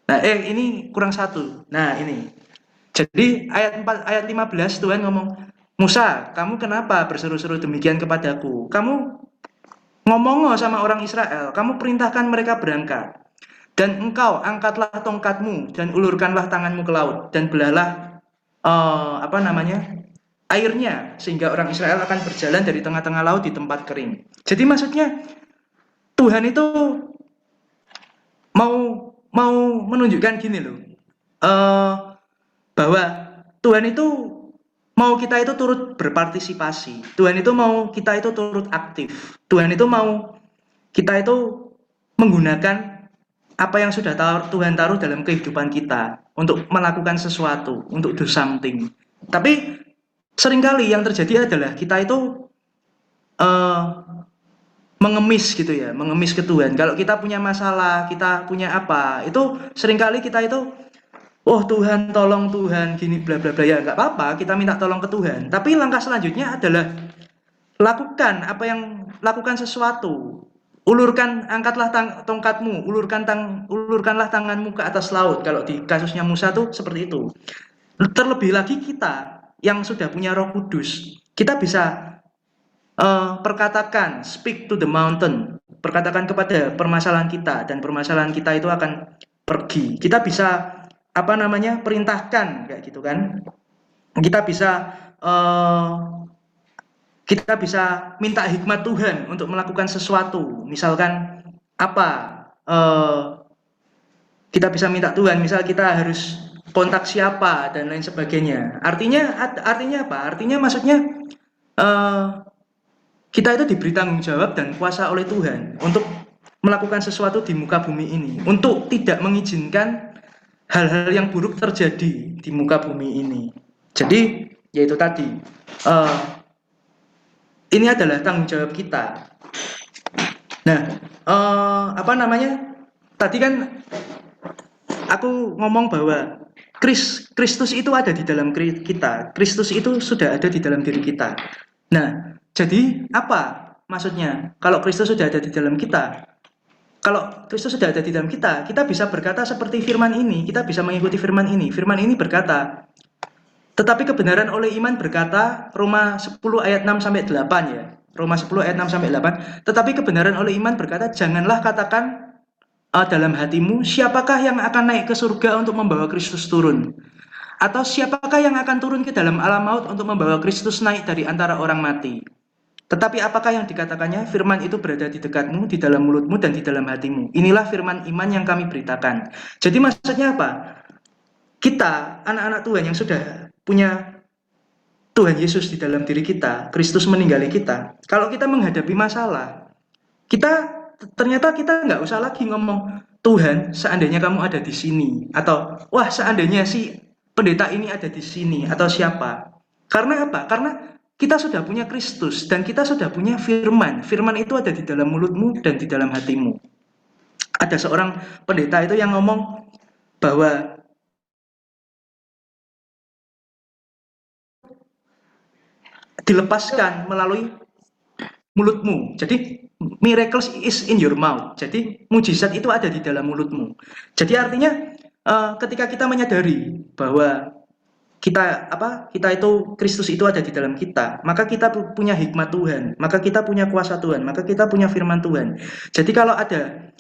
Nah, ini kurang satu. Nah, ini. Jadi ayat 15 Tuhan ngomong, "Musa, kamu kenapa berseru-seru demikian kepadaku? Kamu ngomong sama orang Israel, kamu perintahkan mereka berangkat. Dan engkau angkatlah tongkatmu dan ulurkanlah tanganmu ke laut dan belahlah airnya sehingga orang Israel akan berjalan dari tengah-tengah laut di tempat kering." Jadi maksudnya Tuhan itu mau menunjukkan gini loh, bahwa Tuhan itu mau kita itu turut berpartisipasi. Tuhan itu mau kita itu turut aktif. Tuhan itu mau kita itu menggunakan apa yang sudah Tuhan taruh dalam kehidupan kita untuk melakukan sesuatu, untuk do something. Tapi seringkali yang terjadi adalah kita itu mengemis gitu ya, mengemis ke Tuhan. Kalau kita punya masalah, kita punya apa, itu seringkali kita itu, oh Tuhan, tolong Tuhan, gini bla bla bla, ya nggak apa-apa, kita minta tolong ke Tuhan. Tapi langkah selanjutnya adalah lakukan sesuatu. Angkatlah tongkatmu, ulurkanlah tanganmu ke atas laut. Kalau di kasusnya Musa tuh seperti itu. Terlebih lagi kita yang sudah punya Roh Kudus, kita bisa perkatakan, speak to the mountain, perkatakan kepada permasalahan kita dan permasalahan kita itu akan pergi. Kita bisa perintahkan kayak gitu kan. Kita bisa minta hikmat Tuhan untuk melakukan sesuatu. Misalkan kita bisa minta Tuhan, misal kita harus kontak siapa dan lain sebagainya. Artinya apa? Artinya maksudnya kita itu diberi tanggung jawab dan kuasa oleh Tuhan untuk melakukan sesuatu di muka bumi ini, untuk tidak mengizinkan hal-hal yang buruk terjadi di muka bumi ini. Jadi yaitu tadi, ini adalah tanggung jawab kita. Nah, tadi kan aku ngomong bahwa Kristus itu ada di dalam kita. Kristus itu sudah ada di dalam diri kita. Nah, jadi apa maksudnya? Kalau Kristus sudah ada di dalam kita, kalau Kristus sudah ada di dalam kita, kita bisa berkata seperti firman ini, kita bisa mengikuti firman ini. Firman ini berkata, tetapi kebenaran oleh iman berkata, Roma 10 ayat 6 sampai 8 ya. Roma 10 ayat 6 sampai 8. Tetapi kebenaran oleh iman berkata, janganlah katakan dalam hatimu, siapakah yang akan naik ke surga untuk membawa Kristus turun? Atau siapakah yang akan turun ke dalam alam maut untuk membawa Kristus naik dari antara orang mati? Tetapi apakah yang dikatakannya? Firman itu berada di dekatmu, di dalam mulutmu, dan di dalam hatimu. Inilah firman iman yang kami beritakan. Jadi maksudnya apa? Kita, anak-anak Tuhan yang sudah punya Tuhan Yesus di dalam diri kita, Kristus meninggali kita, kalau kita menghadapi masalah, ternyata kita nggak usah lagi ngomong, Tuhan, seandainya kamu ada di sini, atau wah seandainya si pendeta ini ada di sini, atau siapa. Karena apa? Karena kita sudah punya Kristus dan kita sudah punya firman. Firman itu ada di dalam mulutmu dan di dalam hatimu. Ada seorang pendeta itu yang ngomong bahwa dilepaskan melalui mulutmu. Jadi miracles is in your mouth. Jadi mujizat itu ada di dalam mulutmu. Jadi artinya ketika kita menyadari bahwa kita itu Kristus itu ada di dalam kita, maka kita punya hikmat Tuhan, maka kita punya kuasa Tuhan, maka kita punya firman Tuhan. Jadi kalau ada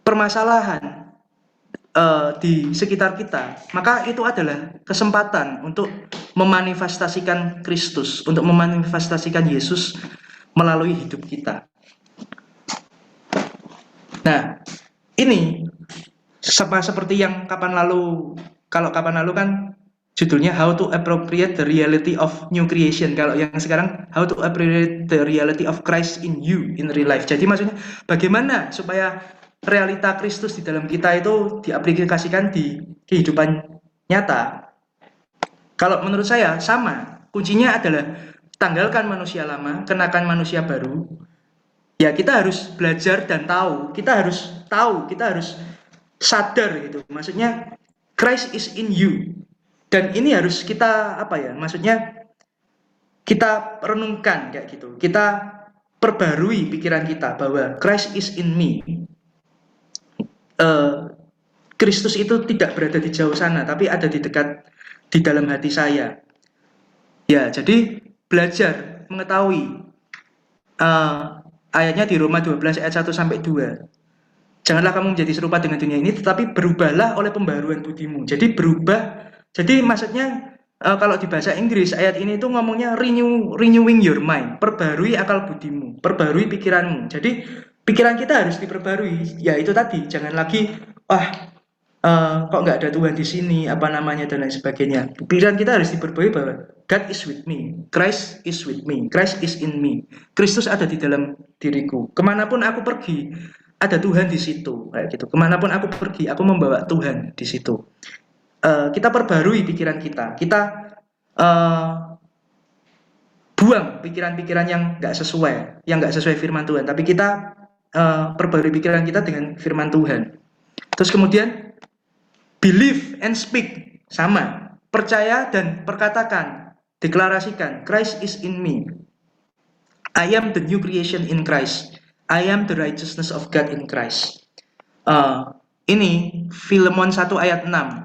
permasalahan di sekitar kita, maka itu adalah kesempatan untuk memanifestasikan Kristus, untuk memanifestasikan Yesus melalui hidup kita. Nah, ini sama seperti yang kalau kapan lalu kan judulnya How to Appropriate the Reality of New Creation. Kalau yang sekarang How to Appropriate the Reality of Christ in You in Real Life. Jadi maksudnya bagaimana supaya realita Kristus di dalam kita itu diaplikasikan di kehidupan nyata. Kalau menurut saya sama, kuncinya adalah tanggalkan manusia lama, kenakan manusia baru. Ya kita harus belajar dan tahu, kita harus sadar gitu. Maksudnya Christ is in you. Dan ini harus kita maksudnya kita renungkan kayak gitu. Kita perbarui pikiran kita bahwa Christ is in me. Kristus itu tidak berada di jauh sana, tapi ada di dekat, di dalam hati saya. Ya, jadi belajar mengetahui ayatnya di Roma 12 ayat 1 sampai 2. Janganlah kamu menjadi serupa dengan dunia ini, tetapi berubahlah oleh pembaharuan budimu. Jadi berubah. Jadi maksudnya kalau di bahasa Inggris ayat ini itu ngomongnya renewing your mind, perbarui akal budimu, perbarui pikiranmu. Jadi pikiran kita harus diperbarui. Ya itu tadi, jangan lagi kok nggak ada Tuhan di sini, dan lain sebagainya. Pikiran kita harus diperbarui bahwa God is with me, Christ is with me, Christ is in me. Kristus ada di dalam diriku. Kemanapun aku pergi, ada Tuhan di situ, kayak gitu. Kemanapun aku pergi, aku membawa Tuhan di situ. Kita perbarui pikiran kita. Kita buang pikiran-pikiran yang nggak sesuai firman Tuhan. Tapi kita perbarui pikiran kita dengan firman Tuhan. Terus kemudian believe and speak, sama. Percaya dan perkatakan, deklarasikan, Christ is in me. I am the new creation in Christ. I am the righteousness of God in Christ. Ini Filemon 1 ayat 6.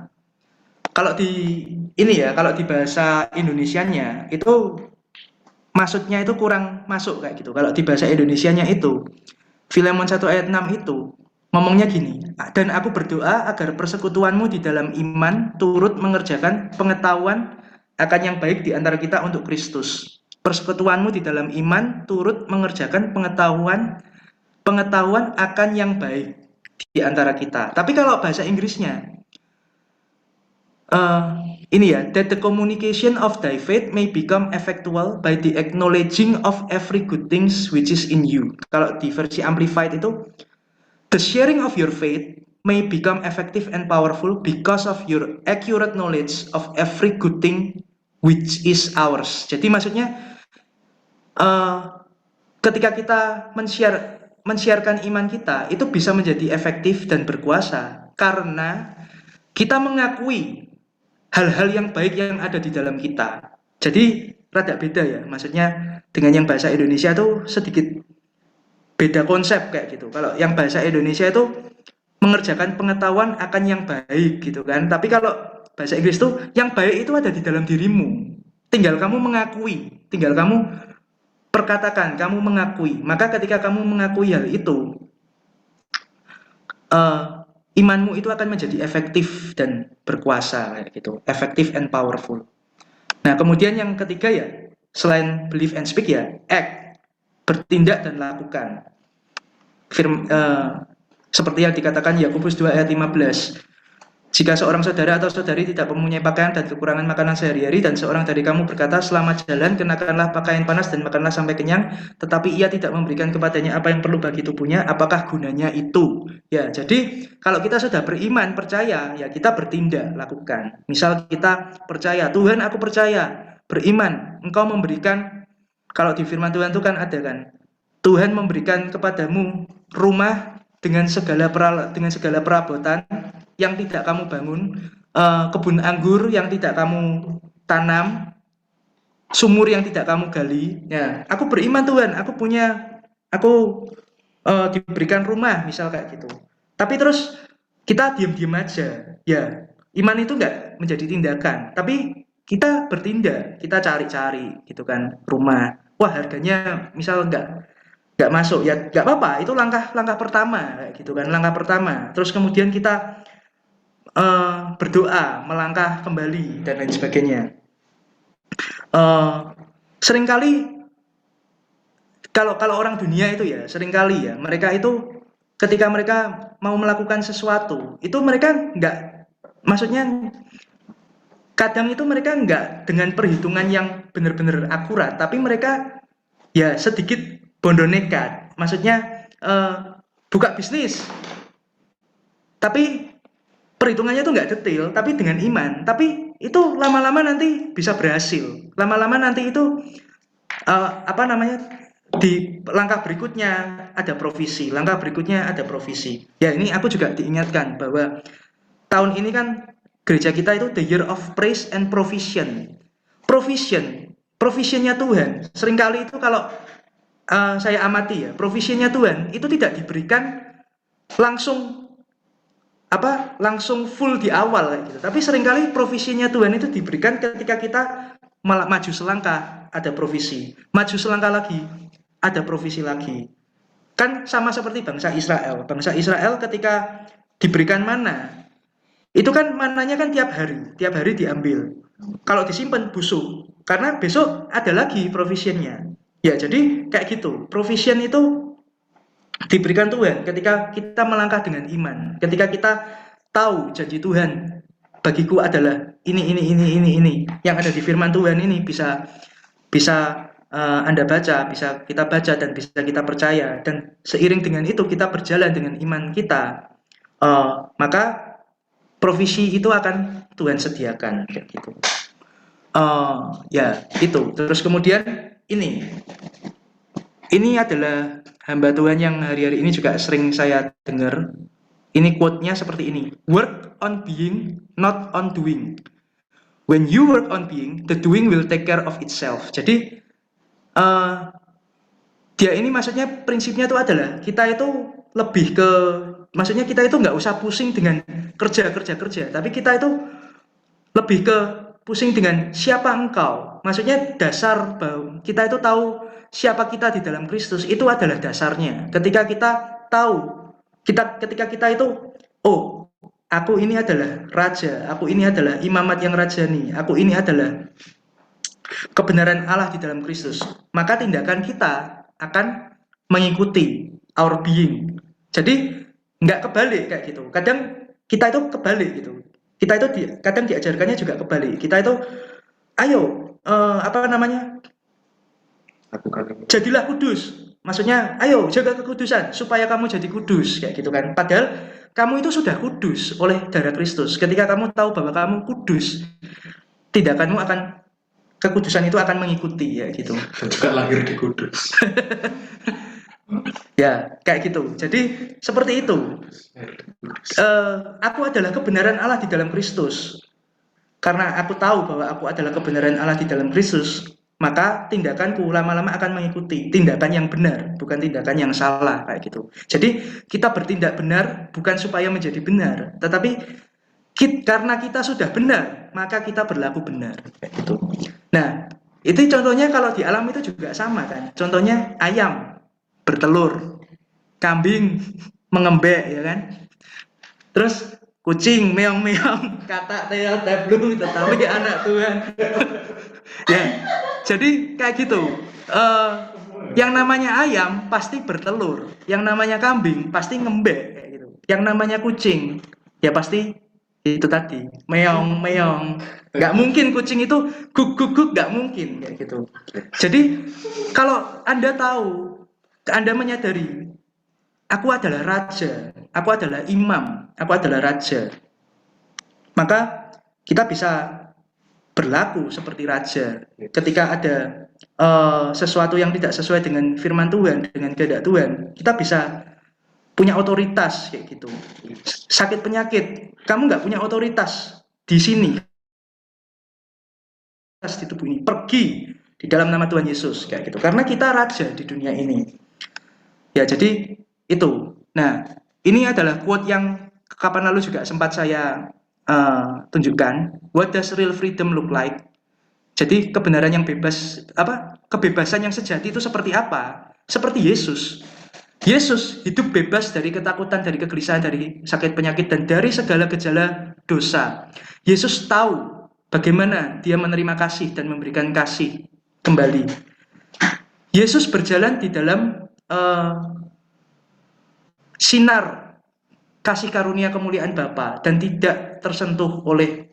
Kalau di bahasa Indonesianya itu maksudnya itu kurang masuk kayak gitu. Kalau di bahasa Indonesianya itu Filemon 1 ayat 6 itu ngomongnya gini, dan aku berdoa agar persekutuanmu di dalam iman turut mengerjakan pengetahuan akan yang baik di antara kita untuk Kristus. Persekutuanmu di dalam iman turut mengerjakan pengetahuan akan yang baik di antara kita. Tapi kalau bahasa Inggrisnya that the communication of thy faith may become effectual by the acknowledging of every good things which is in you. Kalau di versi Amplified itu, the sharing of your faith may become effective and powerful because of your accurate knowledge of every good thing which is ours. Jadi maksudnya ketika kita men-sharekan iman kita, itu bisa menjadi efektif dan berkuasa karena kita mengakui hal-hal yang baik yang ada di dalam kita. Jadi rada beda ya, maksudnya dengan yang bahasa Indonesia itu sedikit beda konsep kayak gitu. Kalau yang bahasa Indonesia itu mengerjakan pengetahuan akan yang baik gitu kan. Tapi kalau bahasa Inggris itu yang baik itu ada di dalam dirimu. Tinggal kamu mengakui, tinggal kamu perkatakan, kamu mengakui. Maka ketika kamu mengakui hal itu, imanmu itu akan menjadi efektif dan berkuasa kayak gitu, efektif and powerful. Nah, kemudian yang ketiga ya, selain believe and speak ya act, bertindak dan lakukan. Seperti yang dikatakan Yakobus 2 ayat 15. Jika seorang saudara atau saudari tidak mempunyai pakaian dan kekurangan makanan sehari-hari, dan seorang dari kamu berkata, selama jalan kenakanlah pakaian panas dan makanlah sampai kenyang, tetapi ia tidak memberikan kepadanya apa yang perlu bagi tubuhnya, apakah gunanya itu? Ya, jadi kalau kita sudah beriman, percaya, ya kita bertindak, lakukan. Misal kita percaya, Tuhan aku percaya, beriman, engkau memberikan, kalau di firman Tuhan itu kan ada kan, Tuhan memberikan kepadamu rumah dengan segala perabotan yang tidak kamu bangun, kebun anggur yang tidak kamu tanam, sumur yang tidak kamu gali. Ya, aku beriman Tuhan, aku diberikan rumah, misal kayak gitu. Tapi terus kita diam-diam aja. Ya, iman itu enggak menjadi tindakan, tapi kita bertindak, kita cari-cari gitu kan, rumah. Wah, harganya misal enggak masuk, ya enggak apa-apa, itu langkah pertama kayak gitu kan, langkah pertama. Terus kemudian kita berdoa, melangkah kembali dan lain sebagainya. Seringkali kalau orang dunia itu ya, seringkali ya mereka itu ketika mereka mau melakukan sesuatu itu mereka enggak, maksudnya kadang itu mereka enggak dengan perhitungan yang benar-benar akurat, tapi mereka ya sedikit bondo nekat. Maksudnya buka bisnis, tapi perhitungannya itu nggak detail, tapi dengan iman. Tapi itu lama-lama nanti bisa berhasil. Lama-lama nanti itu di langkah berikutnya ada provisi, langkah berikutnya ada provisi. Ya, ini aku juga diingatkan bahwa tahun ini kan gereja kita itu the year of praise and provision. Provisionnya Tuhan. Seringkali itu kalau saya amati ya, provisionnya Tuhan itu tidak diberikan langsung full di awal kayak gitu. Tapi seringkali provisinya Tuhan itu diberikan ketika kita maju selangkah, ada provisi. Maju selangkah lagi, ada provisi lagi. Kan sama seperti bangsa Israel. Bangsa Israel ketika diberikan mana, itu kan mananya kan tiap hari diambil. Kalau disimpan busuk, karena besok ada lagi provisionnya. Ya, jadi kayak gitu. Provision itu diberikan Tuhan ketika kita melangkah dengan iman, ketika kita tahu janji Tuhan bagiku adalah ini yang ada di firman Tuhan ini bisa Anda baca, bisa kita baca dan bisa kita percaya, dan seiring dengan itu kita berjalan dengan iman kita, maka provisi itu akan Tuhan sediakan kayak gitu. Ya itu. Terus kemudian ini adalah hamba Tuhan yang hari-hari ini juga sering saya dengar. Ini quote-nya seperti ini. Work on being, not on doing. When you work on being, the doing will take care of itself. Jadi dia ini maksudnya prinsipnya itu adalah kita itu lebih ke, maksudnya kita itu nggak usah pusing dengan kerja, tapi kita itu lebih ke pusing dengan siapa engkau. Maksudnya dasar bahwa kita itu tahu siapa kita di dalam Kristus, itu adalah dasarnya. Ketika kita tahu, ketika kita itu, oh, aku ini adalah raja, aku ini adalah imamat yang rajani, aku ini adalah kebenaran Allah di dalam Kristus, maka tindakan kita akan mengikuti our being. Jadi nggak kebalik kayak gitu. Kadang kita itu kebalik gitu. Kita itu kadang diajarkannya juga kebalik. Kita itu, ayo, jadilah kudus. Maksudnya, ayo jaga kekudusan supaya kamu jadi kudus kayak gitu kan. Padahal kamu itu sudah kudus oleh darah Kristus. Ketika kamu tahu bahwa kamu kudus, tindakanmu kekudusan itu akan mengikuti ya gitu. Juga lahir di Kudus. Ya, kayak gitu. Jadi seperti itu. Aku adalah kebenaran Allah di dalam Kristus. Karena aku tahu bahwa aku adalah kebenaran Allah di dalam Kristus, maka tindakanku lama-lama akan mengikuti tindakan yang benar, bukan tindakan yang salah kayak gitu. Jadi kita bertindak benar bukan supaya menjadi benar, tetapi karena kita sudah benar, maka kita berlaku benar kayak gitu. Nah, itu contohnya kalau di alam itu juga sama kan. Contohnya ayam bertelur, kambing mengembek ya kan. Terus kucing meong-meong, kata Theo Tablung, tetapi anak Tuhan. Ya, jadi kayak gitu. Yang namanya ayam pasti bertelur, yang namanya kambing pasti ngembek kayak gitu. Yang namanya kucing ya pasti itu tadi meong-meong. Nggak mungkin kucing itu guk-guk-guk, nggak mungkin kayak gitu. Jadi kalau Anda tahu, Anda menyadari aku adalah raja, aku adalah imam, aku adalah raja, maka kita bisa berlaku seperti raja. Ketika ada sesuatu yang tidak sesuai dengan firman Tuhan, dengan kehendak Tuhan, kita bisa punya otoritas kayak gitu. Sakit penyakit, kamu nggak punya otoritas di sini, di tubuh ini, pergi di dalam nama Tuhan Yesus kayak gitu. Karena kita raja di dunia ini. Ya, jadi itu. Nah, ini adalah quote yang kapan lalu juga sempat saya tunjukkan. What does real freedom look like? Jadi kebenaran yang bebas, kebebasan yang sejati itu seperti apa? Seperti Yesus. Yesus hidup bebas dari ketakutan, dari kegelisahan, dari sakit penyakit, dan dari segala gejala dosa. Yesus tahu bagaimana dia menerima kasih dan memberikan kasih kembali. Yesus berjalan di dalam sinar kasih karunia kemuliaan Bapa dan tidak tersentuh oleh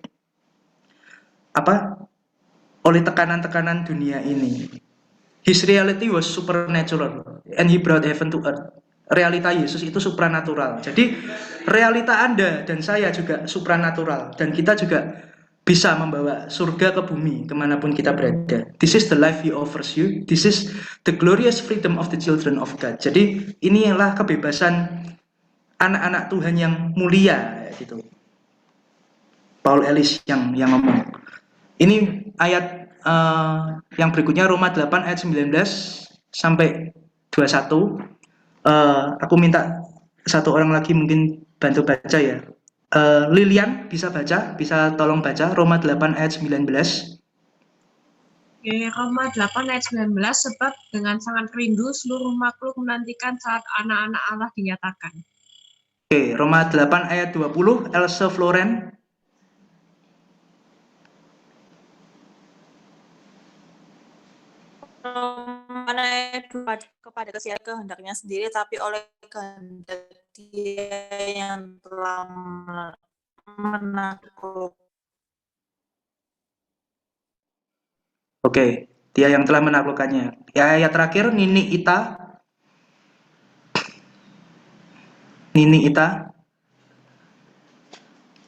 oleh tekanan-tekanan dunia ini. His reality was supernatural and he brought heaven to earth. Realita Yesus itu supranatural. Jadi realita Anda dan saya juga supranatural, dan kita juga bisa membawa surga ke bumi kemanapun kita berada. This is the life he offers you. This is the glorious freedom of the children of God. Jadi inilah kebebasan anak-anak Tuhan yang mulia gitu. Paul Ellis yang ngomong. Ini ayat yang berikutnya, Roma 8 ayat 19 sampai 21. Aku minta satu orang lagi mungkin bantu baca ya. Lilian bisa baca, bisa tolong baca Roma 8 ayat 19. Oke, Roma 8 ayat 19, sebab dengan sangat rindu seluruh makhluk menantikan saat anak-anak Allah dinyatakan. Oke, Roma 8 ayat 20, Elsa Floren. Roma ayat 2, kepada kehendaknya sendiri, tapi oleh kehendak Dia yang telah menakluk. Oke, Dia yang telah menaklukkannya. Ya, ayat terakhir, Nini Ita. Nini Ita.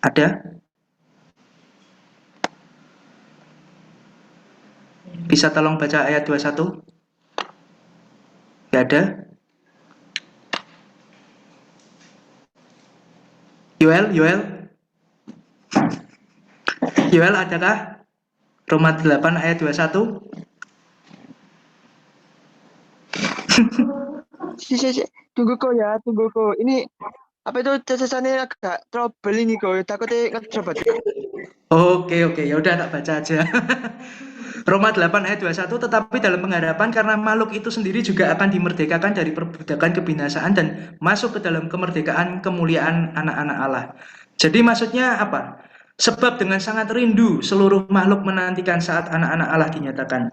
Ada? Bisa tolong baca ayat 21? Gak ada? Yoel adakah? Roma 8 ayat 21? Tunggu kok. Ini apa itu catatannya agak trouble ini kok. Takutnya ngecoba. Oke, ya udah tak baca aja. Roma 8 ayat 21, tetapi dalam pengharapan karena makhluk itu sendiri juga akan dimerdekakan dari perbudakan kebinasaan dan masuk ke dalam kemerdekaan kemuliaan anak-anak Allah. Jadi maksudnya apa? Sebab dengan sangat rindu seluruh makhluk menantikan saat anak-anak Allah dinyatakan.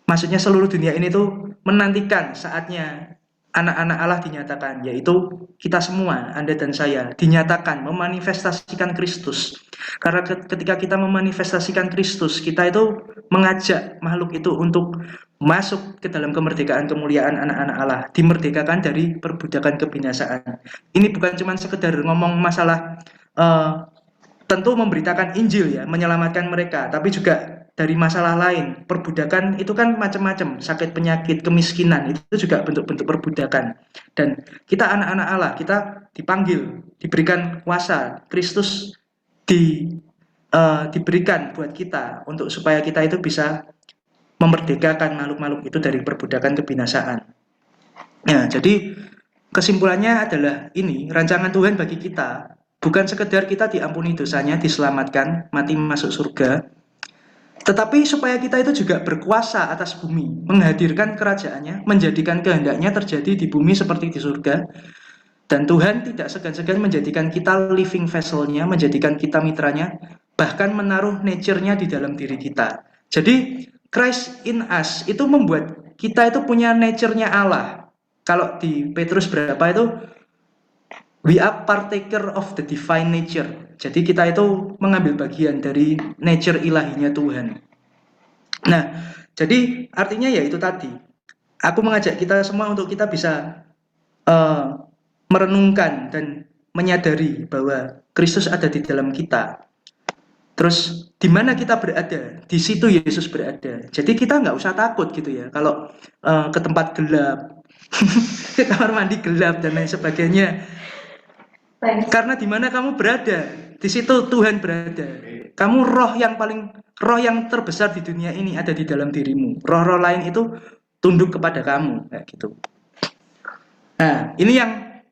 Maksudnya seluruh dunia ini tuh menantikan saatnya anak-anak Allah dinyatakan, yaitu kita semua, Anda dan saya, dinyatakan memanifestasikan Kristus. Karena ketika kita memanifestasikan Kristus, kita itu mengajak makhluk itu untuk masuk ke dalam kemerdekaan kemuliaan anak-anak Allah, dimerdekakan dari perbudakan kebinasaan. Ini bukan cuma sekedar ngomong masalah tentu memberitakan Injil ya, menyelamatkan mereka, tapi juga dari masalah lain. Perbudakan itu kan macam-macam, sakit penyakit, kemiskinan, itu juga bentuk-bentuk perbudakan. Dan kita anak-anak Allah, kita dipanggil, diberikan kuasa, Kristus diberikan buat kita untuk supaya kita itu bisa memerdekakan makhluk-makhluk itu dari perbudakan kebinasaan. Ya, jadi kesimpulannya adalah ini, rancangan Tuhan bagi kita bukan sekedar kita diampuni dosanya, diselamatkan, mati masuk surga, tetapi supaya kita itu juga berkuasa atas bumi, menghadirkan kerajaannya, menjadikan kehendaknya terjadi di bumi seperti di surga. Dan Tuhan tidak segan-segan menjadikan kita living vessel-nya, menjadikan kita mitranya, bahkan menaruh nature-nya di dalam diri kita. Jadi Christ in us itu membuat kita itu punya nature-nya Allah. Kalau di Petrus berapa itu, we are partaker of the divine nature. Jadi kita itu mengambil bagian dari nature ilahinya Tuhan. Nah, jadi artinya ya itu tadi. Aku mengajak kita semua untuk kita bisa merenungkan dan menyadari bahwa Kristus ada di dalam kita. Terus di mana kita berada, di situ Yesus berada. Jadi kita nggak usah takut gitu ya. Kalau ke tempat gelap, ke kamar mandi gelap dan lain sebagainya. Karena di mana kamu berada, di situ Tuhan berada. Kamu roh yang terbesar di dunia ini ada di dalam dirimu. Roh-roh lain itu tunduk kepada kamu, kayak gitu. Nah, ini yang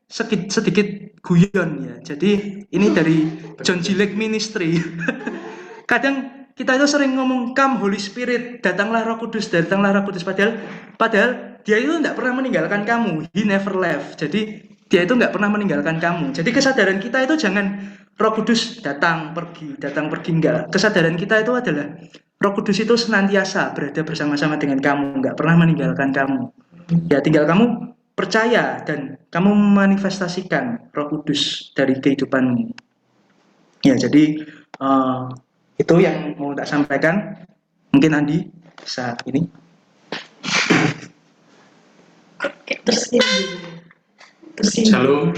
sedikit guyon ya. Jadi ini dari John G. Lake Ministry. Kadang kita itu sering ngomong, "Come Holy Spirit, datanglah Roh Kudus, datanglah Roh Kudus." Padahal dia itu tidak pernah meninggalkan kamu. He never left. Jadi dia itu nggak pernah meninggalkan kamu. Jadi kesadaran kita itu jangan Roh Kudus datang pergi enggak. Kesadaran kita itu adalah Roh Kudus itu senantiasa berada bersama-sama dengan kamu, nggak pernah meninggalkan kamu. Ya tinggal kamu percaya dan kamu memanifestasikan Roh Kudus dari kehidupanmu. Ya, jadi itu yang mau tak sampaikan. Mungkin Andi bisa ini. Shalom.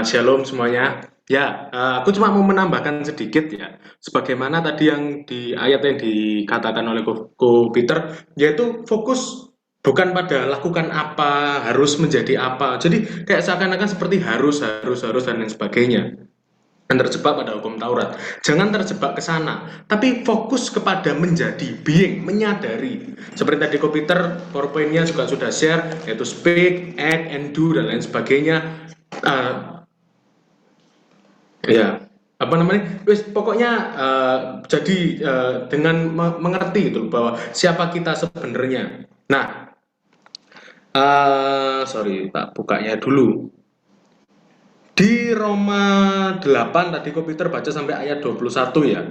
Shalom semuanya. Ya, aku cuma mau menambahkan sedikit ya. Sebagaimana tadi yang di ayat yang dikatakan oleh Ko Peter, yaitu fokus bukan pada lakukan apa, harus menjadi apa. Jadi kayak seakan-akan seperti harus dan lain sebagainya. Dan terjebak pada hukum Taurat. Jangan terjebak ke sana, tapi fokus kepada menjadi being, menyadari. Seperti tadi Ko Peter, PowerPoint-nya juga sudah share, yaitu speak, act, and do, dan lain sebagainya. Ya, apa namanya? Pokoknya jadi dengan mengerti itu bahwa siapa kita sebenarnya. Nah, sorry, tak bukanya dulu. Di Roma 8 tadi Ko Peter baca sampai ayat 21 ya.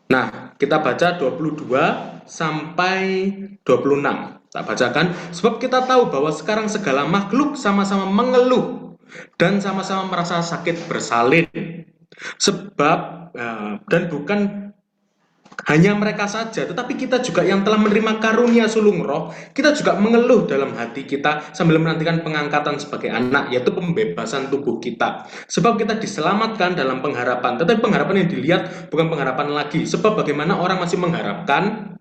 Nah, kita baca 22 sampai 26. Tak bacakan, sebab kita tahu bahwa sekarang segala makhluk sama-sama mengeluh dan sama-sama merasa sakit bersalin. Sebab dan bukan hanya mereka saja, tetapi kita juga yang telah menerima karunia sulung roh, kita juga mengeluh dalam hati kita sambil menantikan pengangkatan sebagai anak, yaitu pembebasan tubuh kita. Sebab kita diselamatkan dalam pengharapan, tetapi pengharapan yang dilihat bukan pengharapan lagi. Sebab bagaimana orang masih mengharapkan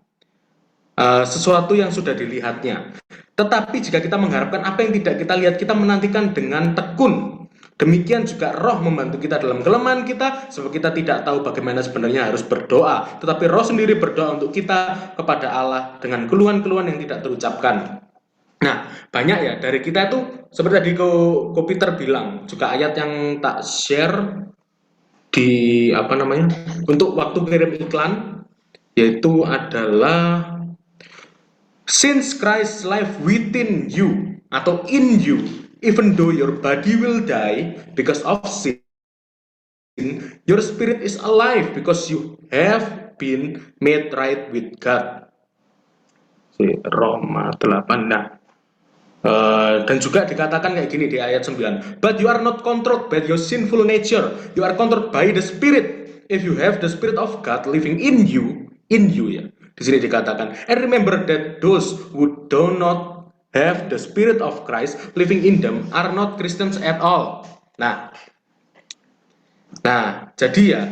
sesuatu yang sudah dilihatnya. Tetapi jika kita mengharapkan apa yang tidak kita lihat, kita menantikan dengan tekun. Demikian juga roh membantu kita dalam kelemahan kita, sebab kita tidak tahu bagaimana sebenarnya harus berdoa. Tetapi roh sendiri berdoa untuk kita kepada Allah dengan keluhan-keluhan yang tidak terucapkan. Nah, banyak ya dari kita itu, seperti tadi Ko Peter bilang, juga ayat yang tak share di untuk waktu kirim iklan, yaitu adalah since Christ's life within you atau in you, even though your body will die because of sin, your spirit is alive because you have been made right with God. Roma 8. Nah, dan juga dikatakan kayak gini di ayat 9. But you are not controlled by your sinful nature. You are controlled by the Spirit. If you have the Spirit of God living in you ya. Di sini dikatakan, and remember that those who do not have the Spirit of Christ living in them are not Christians at all. Nah, jadi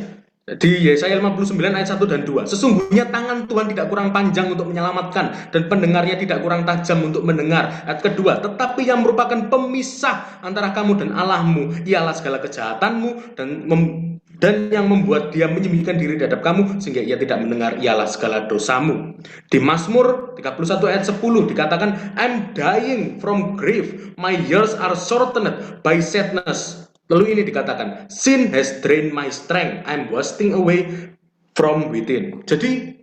di Yesaya 59 ayat 1 dan 2, sesungguhnya tangan Tuhan tidak kurang panjang untuk menyelamatkan dan pendengarnya tidak kurang tajam untuk mendengar. Ayat kedua, tetapi yang merupakan pemisah antara kamu dan Allahmu ialah segala kejahatanmu dan yang membuat dia menyembunyikan diri di hadap kamu sehingga ia tidak mendengar ialah segala dosamu. Di Mazmur 31 ayat 10 dikatakan, I'm dying from grief, my years are shortened by sadness. Lalu ini dikatakan, sin has drained my strength, I'm wasting away from within. Jadi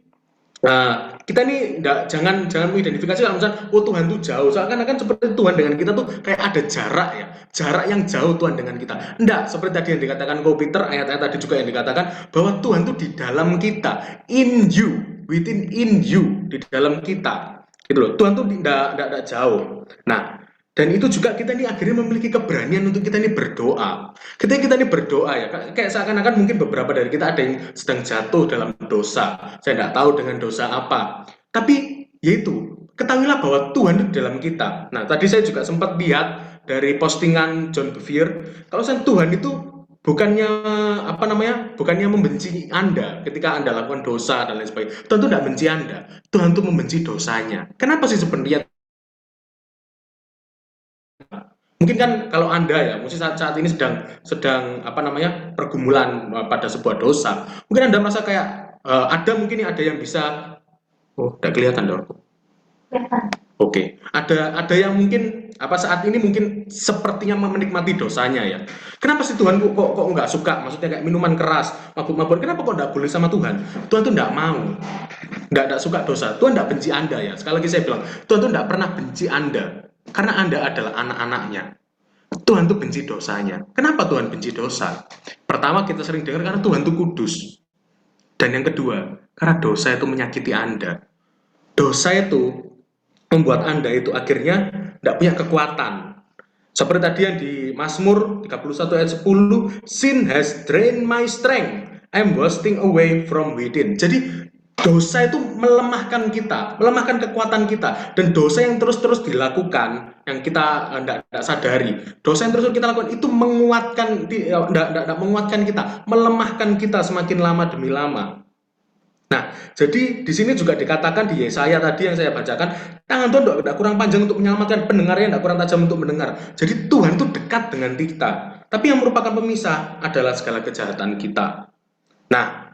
kita ini jangan mengidentifikasi kalau misalnya Tuhan itu jauh, seakan-akan seperti Tuhan dengan kita tuh kayak ada jarak ya, jarak yang jauh Tuhan dengan kita. Enggak, seperti tadi yang dikatakan Peter, ayat-ayat tadi juga yang dikatakan bahwa Tuhan itu di dalam kita, in you, in you, di dalam kita, gitu loh. Tuhan tuh enggak jauh. Nah, dan itu juga kita ini akhirnya memiliki keberanian untuk kita ini berdoa. Kita ini berdoa ya, kayak seakan-akan mungkin beberapa dari kita ada yang sedang jatuh dalam dosa. Saya tidak tahu dengan dosa apa. Tapi yaitu, ketahuilah bahwa Tuhan itu dalam kita. Nah, tadi saya juga sempat lihat dari postingan John Bevere, kalau Tuhan itu bukannya membenci Anda ketika Anda lakukan dosa dan lain sebagainya. Tuhan itu tidak benci Anda. Tuhan itu membenci dosanya. Kenapa sih sebenarnya? Mungkin kan kalau Anda ya, mungkin saat ini sedang pergumulan pada sebuah dosa. Mungkin Anda merasa kayak ada yang bisa, tidak kelihatan dong. Oke. Ada yang mungkin saat ini mungkin sepertinya menikmati dosanya ya. Kenapa sih Tuhan kok nggak suka? Maksudnya kayak minuman keras, mabuk-mabukan. Kenapa kok nggak boleh sama Tuhan? Tuhan tuh nggak mau, nggak suka dosa. Tuhan nggak benci Anda ya. Sekali lagi saya bilang, Tuhan tuh nggak pernah benci Anda. Karena Anda adalah anak-anaknya. Tuhan tuh benci dosanya. Kenapa Tuhan benci dosa? Pertama, kita sering dengar karena Tuhan itu kudus. Dan yang kedua, karena dosa itu menyakiti Anda. Dosa itu membuat Anda itu akhirnya tidak punya kekuatan. Seperti tadi yang di Mazmur 31 ayat 10, sin has drained my strength, I'm wasting away from within. Jadi dosa itu melemahkan kita, melemahkan kekuatan kita, dan dosa yang terus-terus dilakukan, yang kita tidak sadari, dosa yang terus kita lakukan itu menguatkan kita, melemahkan kita semakin lama demi lama. Nah, jadi di sini juga dikatakan di Yesaya tadi yang saya bacakan, tangan Tuhan tidak kurang panjang untuk menyelamatkan, pendengarnya tidak kurang tajam untuk mendengar. Jadi Tuhan itu dekat dengan kita, tapi yang merupakan pemisah adalah segala kejahatan kita. Nah,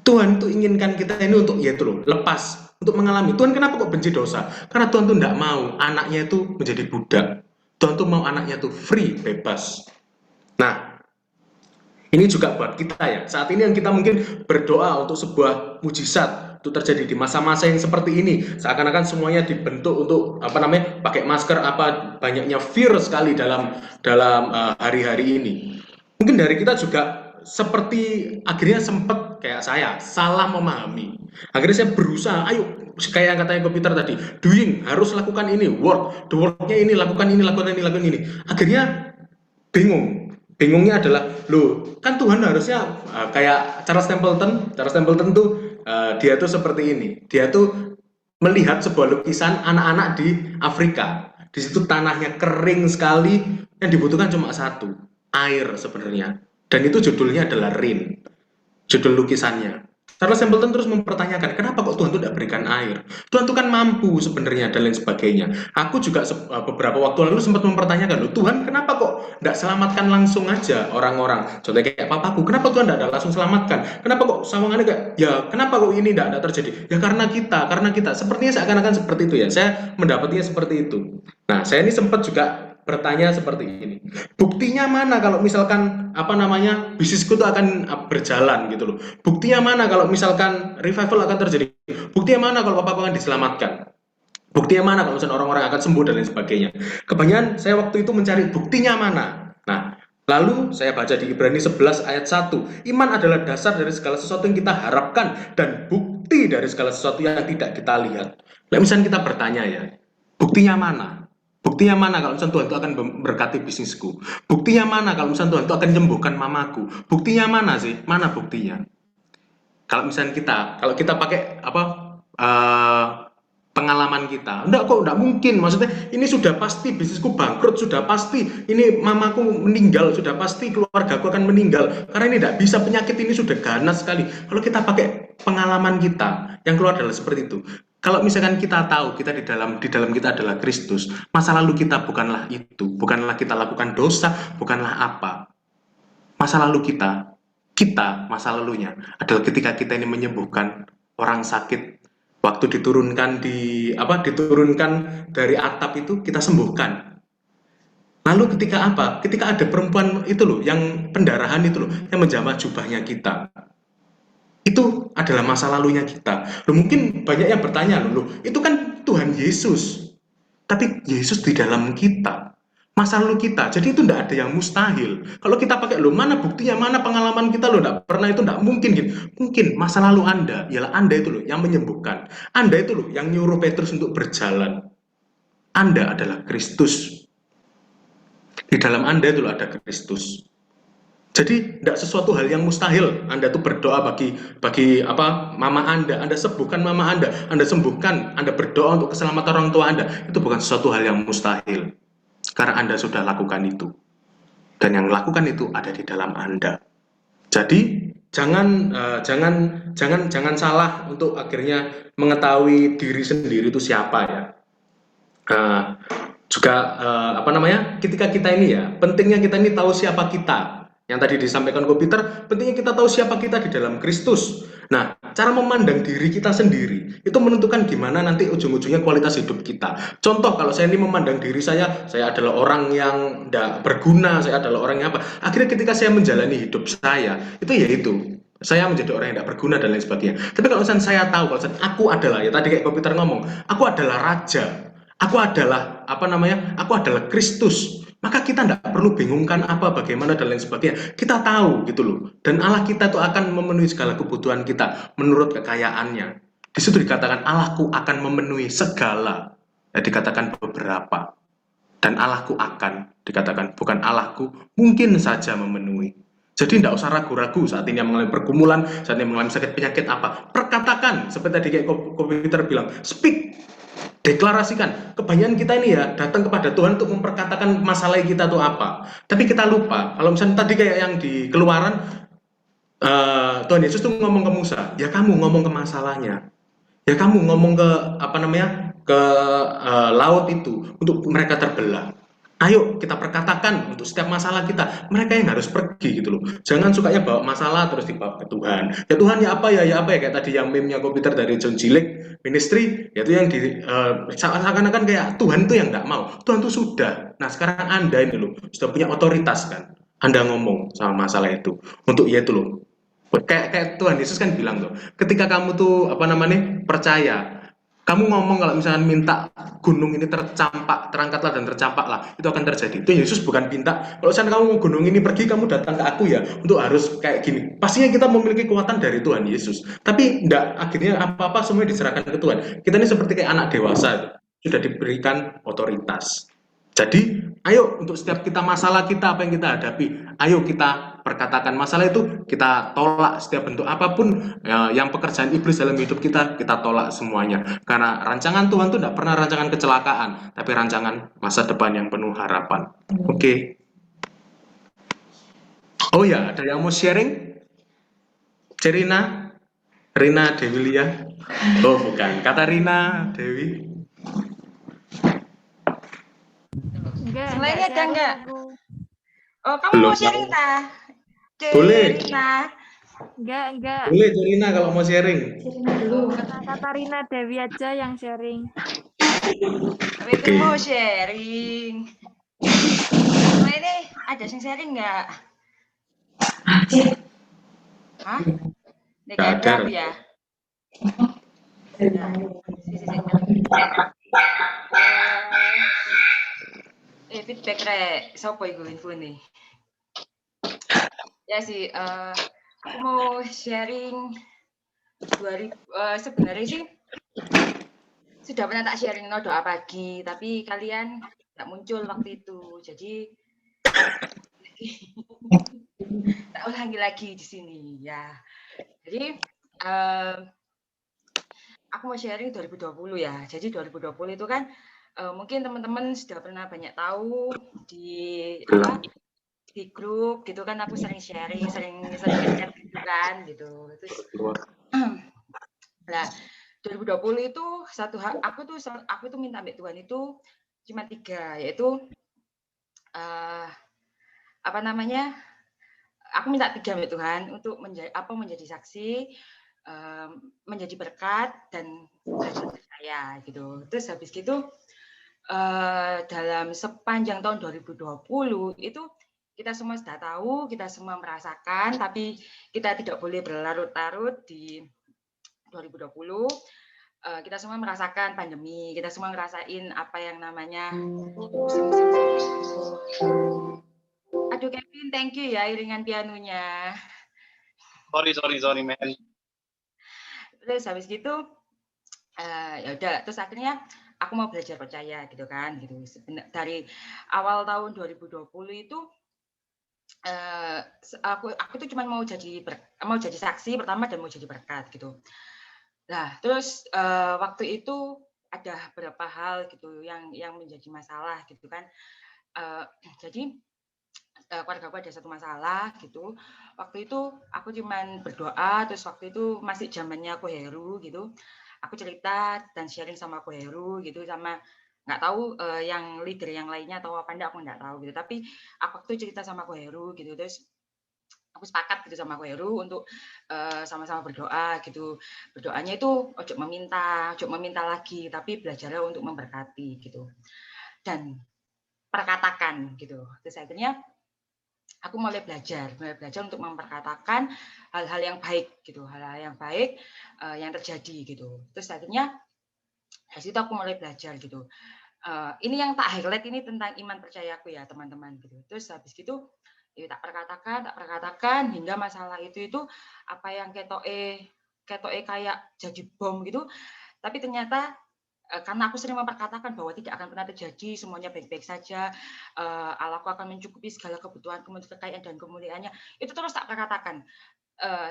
Tuhan itu inginkan kita ini untuk lepas, untuk mengalami. Tuhan kenapa kok benci dosa? Karena Tuhan itu tidak mau anaknya itu menjadi budak. Tuhan itu mau anaknya itu free, bebas. Nah, ini juga buat kita ya. Saat ini yang kita mungkin berdoa untuk sebuah mujizat itu terjadi di masa-masa yang seperti ini. Seakan-akan semuanya dibentuk untuk pakai masker, banyaknya fear sekali dalam hari-hari ini. Mungkin dari kita juga seperti akhirnya sempat kayak saya salah memahami. Akhirnya saya berusaha, ayo kayak yang katanya Peter tadi, doing, harus lakukan ini, the worknya ini, lakukan ini. Akhirnya bingung. Bingungnya adalah, kan Tuhan harusnya kayak Charles Templeton tuh dia tuh seperti ini. Dia tuh melihat sebuah lukisan anak-anak di Afrika. Di situ tanahnya kering sekali, yang dibutuhkan cuma satu, air sebenarnya. Dan itu judulnya adalah Rain, judul lukisannya. Charles Templeton terus mempertanyakan, kenapa kok Tuhan itu tidak berikan air? Tuhan itu kan mampu sebenarnya, dan lain sebagainya. Aku juga beberapa waktu lalu sempat mempertanyakan, Tuhan kenapa kok tidak selamatkan langsung aja orang-orang? Contohnya kayak papaku, kenapa Tuhan tidak langsung selamatkan? Kenapa kok sawangannya kayak, kenapa kok ini tidak terjadi? Ya karena kita. Sepertinya seakan-akan seperti itu ya, saya mendapatnya seperti itu. Nah, saya ini sempat juga bertanya seperti ini. Buktinya mana kalau misalkan bisnisku itu akan berjalan gitu loh. Buktinya mana kalau misalkan revival akan terjadi. Buktinya mana kalau papaku akan diselamatkan. Buktinya mana kalau misalkan orang-orang akan sembuh dan lain sebagainya. Kebanyakan saya waktu itu mencari buktinya mana. Nah, lalu saya baca di Ibrani 11 ayat 1. Iman adalah dasar dari segala sesuatu yang kita harapkan dan bukti dari segala sesuatu yang tidak kita lihat. Misalnya kita bertanya ya, buktinya mana? Buktinya mana kalau misalnya Tuhan itu akan memberkati bisnisku? Buktinya mana kalau misalnya Tuhan itu akan menyembuhkan mamaku? Buktinya mana sih? Mana buktinya? Kalau misalnya kalau kita pakai pengalaman kita, enggak mungkin. Maksudnya ini sudah pasti bisnisku bangkrut, sudah pasti ini mamaku meninggal, sudah pasti keluargaku akan meninggal. Karena ini tidak bisa, penyakit ini sudah ganas sekali. Kalau kita pakai pengalaman kita, yang keluar adalah seperti itu. Kalau misalkan kita tahu kita di dalam kita adalah Kristus, masa lalu kita bukanlah itu, bukanlah kita lakukan dosa, bukanlah apa. Masa lalu kita masa lalunya adalah ketika kita ini menyembuhkan orang sakit, waktu diturunkan dari atap itu kita sembuhkan. Lalu ketika apa? Ketika ada perempuan itu loh, yang pendarahan itu loh, yang menjamah jubahnya kita. Itu adalah masa lalunya kita. Loh, mungkin banyak yang bertanya, loh, itu kan Tuhan Yesus. Tapi Yesus di dalam kita. Masa lalu kita. Jadi itu tidak ada yang mustahil. Kalau kita pakai, loh, mana buktinya, mana pengalaman kita, loh, tidak pernah, itu tidak mungkin. Gitu. Mungkin masa lalu Anda, ialah Anda itu loh yang menyembuhkan. Anda itu loh yang nyuruh Petrus untuk berjalan. Anda adalah Kristus. Di dalam Anda itu loh ada Kristus. Jadi tidak sesuatu hal yang mustahil. Anda tuh berdoa bagi apa mama Anda sembuhkan mama Anda sembuhkan, Anda berdoa untuk keselamatan orang tua Anda. Itu bukan sesuatu hal yang mustahil. Karena Anda sudah lakukan itu. Dan yang lakukan itu ada di dalam Anda. Jadi jangan salah untuk akhirnya mengetahui diri sendiri itu siapa ya. Apa namanya? Ketika kita ini ya, pentingnya kita ini tahu siapa kita. Yang tadi disampaikan Ko Peter, pentingnya kita tahu siapa kita di dalam Kristus. Nah, cara memandang diri kita sendiri itu menentukan gimana nanti ujung-ujungnya kualitas hidup kita. Contoh, kalau saya ini memandang diri saya adalah orang yang tidak berguna, saya adalah orang yang apa. Akhirnya ketika saya menjalani hidup saya, itu ya itu. Saya menjadi orang yang tidak berguna dan lain sebagainya. Tapi kalau misalnya saya tahu, kalau aku adalah, ya tadi kayak Ko Peter ngomong, aku adalah raja. Aku adalah Aku adalah Kristus. Maka kita tidak perlu bingungkan bagaimana dan lain sebagainya. Kita tahu gitu loh. Dan Allah kita itu akan memenuhi segala kebutuhan kita menurut kekayaannya. Di situ dikatakan Allahku akan memenuhi segala. Ya, dikatakan beberapa. Dan Allahku akan dikatakan bukan Allahku mungkin saja memenuhi. Jadi tidak usah ragu-ragu saat ini mengalami pergumulan, saat ini mengalami sakit penyakit apa. Perkatakan seperti tadi kayak Ko Peter bilang, speak. Deklarasikan. Kebanyakan kita ini ya datang kepada Tuhan untuk memperkatakan masalah kita itu apa. Tapi kita lupa. Kalau misalnya tadi kayak yang di Keluaran, Tuhan Yesus tuh ngomong ke Musa, ya kamu ngomong ke masalahnya. Ya kamu ngomong ke ke laut itu untuk mereka terbelah. Ayo kita perkatakan untuk setiap masalah kita. Mereka yang harus pergi gitu loh. Jangan sukanya bawa masalah terus dibawa ke Tuhan. Ya Tuhan ya apa ya kayak tadi yang meme-nya Ko Peter dari John Gillick Ministry, yaitu yang seakan-akan kayak Tuhan tuh yang enggak mau. Tuhan tuh sudah. Nah, sekarang Anda ini loh sudah punya otoritas kan. Anda ngomong sama masalah itu. Untuk ya itu loh. Kayak Tuhan Yesus kan bilang tuh, ketika kamu tuh percaya, kamu ngomong kalau misalnya minta gunung ini terangkatlah dan tercampaklah, itu akan terjadi. Itu Yesus bukan minta, kalau misalnya kamu mau gunung ini pergi, kamu datang ke aku ya, untuk harus kayak gini. Pastinya kita memiliki kekuatan dari Tuhan Yesus. Tapi enggak, akhirnya apa-apa semuanya diserahkan ke Tuhan. Kita ini seperti kayak anak dewasa, sudah diberikan otoritas. Jadi, ayo untuk setiap kita masalah kita, apa yang kita hadapi, ayo kita perkatakan masalah itu, kita tolak setiap bentuk apapun yang pekerjaan iblis dalam hidup kita tolak semuanya. Karena rancangan Tuhan itu tidak pernah rancangan kecelakaan, tapi rancangan masa depan yang penuh harapan. Oke. Oh ya, ada yang mau sharing? Cerina? Rina Dewi Lia? Oh bukan, Katarina Dewi. Selainnya ada enggak? Oh, kamu Belum mau sharing tak? Boleh. Enggak. Boleh Cerina kalau mau sharing. Katarina Dewi aja yang sharing. Itu mau sharing. Nah, ini ada yang sharing enggak? Hah? Ini kayak berapa ya? Feedback rek, siapa iku info nih? Ya sih, aku mau sharing sebenarnya sih sudah pernah tak sharing doa pagi, tapi kalian tak muncul waktu itu, jadi tak ulangi lagi di sini ya. Jadi aku mau sharing 2020 ya. Jadi 2020 itu kan mungkin teman-teman sudah pernah banyak tahu di grup gitu kan, aku sering sharing, sering chat gitu kan gitu. Terus nah 2020 itu aku tuh minta ambil Tuhan itu cuma 3, yaitu aku minta 3 ambil Tuhan untuk menjadi saksi, menjadi berkat dan percaya gitu. Terus habis gitu dalam sepanjang tahun 2020 itu kita semua sudah tahu, kita semua merasakan, tapi kita tidak boleh berlarut-larut di 2020. Kita semua merasakan pandemi, kita semua ngerasain apa yang namanya aduh Kevin, thank you ya iringan pianonya. Sorry, man. Terus habis gitu, ya udah, terus akhirnya aku mau belajar percaya gitu kan, gitu. Dari awal tahun 2020 itu aku tuh cuma mau jadi saksi pertama dan mau jadi berkat gitu. Nah, terus waktu itu ada beberapa hal gitu yang menjadi masalah gitu kan. Jadi keluarga aku ada satu masalah gitu. Waktu itu aku cuman berdoa, terus waktu itu masih zamannya aku Heru gitu. Aku cerita dan sharing sama aku Heru gitu, sama nggak tahu yang leader yang lainnya atau apa enggak, aku nggak tahu gitu. Tapi aku waktu cerita sama aku Heru gitu, terus aku sepakat gitu sama aku Heru untuk sama-sama berdoa gitu. Berdoanya itu ojo meminta lagi, tapi belajarlah untuk memberkati gitu. Dan perkatakan gitu. Terus akhirnya aku mulai belajar untuk memperkatakan hal-hal yang baik gitu, hal-hal yang baik yang terjadi gitu. Terus akhirnya dari situ aku mulai belajar gitu. Ini yang tak highlight ini tentang iman percayaku ya teman-teman gitu. Terus habis gitu ya tak perkatakan hingga masalah itu apa yang ketoke kayak jadi bom gitu. Tapi ternyata karena aku sering memperkatakan bahwa tidak akan pernah terjadi, semuanya baik-baik saja, Allahku akan mencukupi segala kebutuhanku, kekayaan dan kemuliaannya, itu terus tak perkatakan.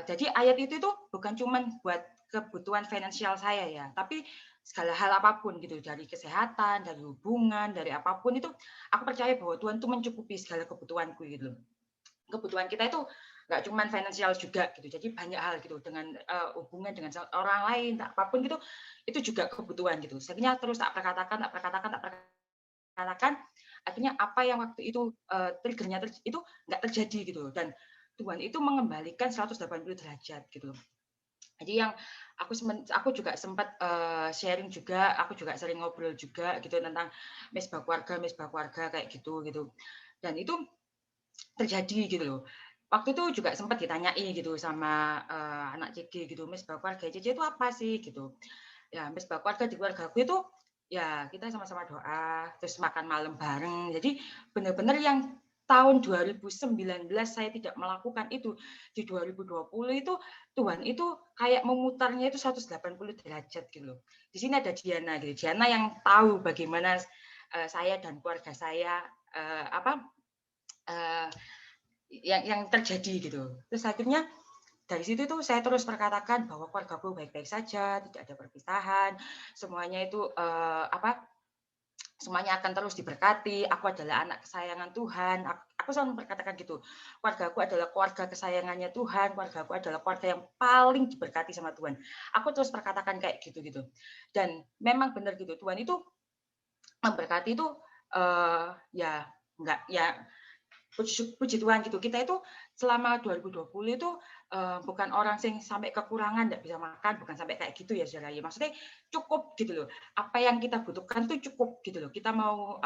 Jadi ayat itu bukan cuma buat kebutuhan finansial saya ya, tapi segala hal apapun gitu, dari kesehatan, dari hubungan, dari apapun itu, aku percaya bahwa Tuhan itu mencukupi segala kebutuhanku gitu. Kebutuhan kita itu nggak cuma finansial juga gitu, jadi banyak hal gitu, dengan hubungan dengan orang lain, apapun gitu, itu juga kebutuhan gitu. Akhirnya terus tak perkatakan, akhirnya apa yang waktu itu triggernya itu nggak terjadi gitu, dan Tuhan itu mengembalikan 180 derajat gitu. Jadi yang aku juga sempat sharing juga, aku juga sering ngobrol juga gitu tentang mesbah keluarga kayak gitu. Dan itu terjadi gitu loh. Waktu itu juga sempat ditanyai gitu sama anak CG gitu, mesbah keluarga CG itu apa sih gitu. Ya, mesbah keluarga di keluargaku itu ya kita sama-sama doa, terus makan malam bareng. Jadi benar-benar yang tahun 2019 saya tidak melakukan itu, di 2020 itu Tuhan itu kayak memutarnya itu 180 derajat gitu loh. Di sini ada Diana gitu. Diana yang tahu bagaimana saya dan keluarga saya yang terjadi gitu. Terus akhirnya dari situ tuh saya terus perkatakan bahwa keluargaku baik-baik saja, tidak ada perpisahan, semuanya itu semuanya akan terus diberkati. Aku adalah anak kesayangan Tuhan. Aku selalu berkatakan gitu. Keluargaku adalah keluarga kesayangannya Tuhan. Keluargaku adalah keluarga yang paling diberkati sama Tuhan. Aku terus perkatakan kayak gitu. Dan memang benar gitu. Tuhan itu memberkati itu ya enggak ya. Puji Tuhan gitu. Kita itu selama 2020 itu bukan orang yang sampai kekurangan, tidak bisa makan, bukan sampai kayak gitu ya saudara. Maksudnya cukup gitu loh. Apa yang kita butuhkan itu cukup gitu loh. Kita mau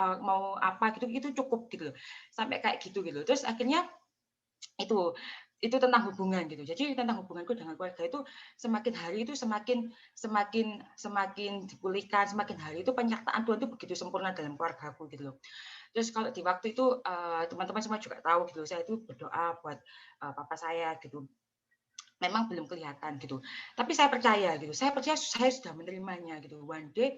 apa gitu itu cukup gitu loh. Sampai kayak gitu. Terus akhirnya itu tentang hubungan gitu. Jadi tentang hubunganku dengan keluarga itu semakin hari itu semakin dipulihkan, semakin hari itu penyertaan Tuhan itu begitu sempurna dalam keluargaku gitu loh. Terus kalau di waktu itu teman-teman semua juga tahu gitu, saya itu berdoa buat papa saya gitu. Memang belum kelihatan gitu. Tapi saya percaya gitu. Saya percaya saya sudah menerimanya gitu. One day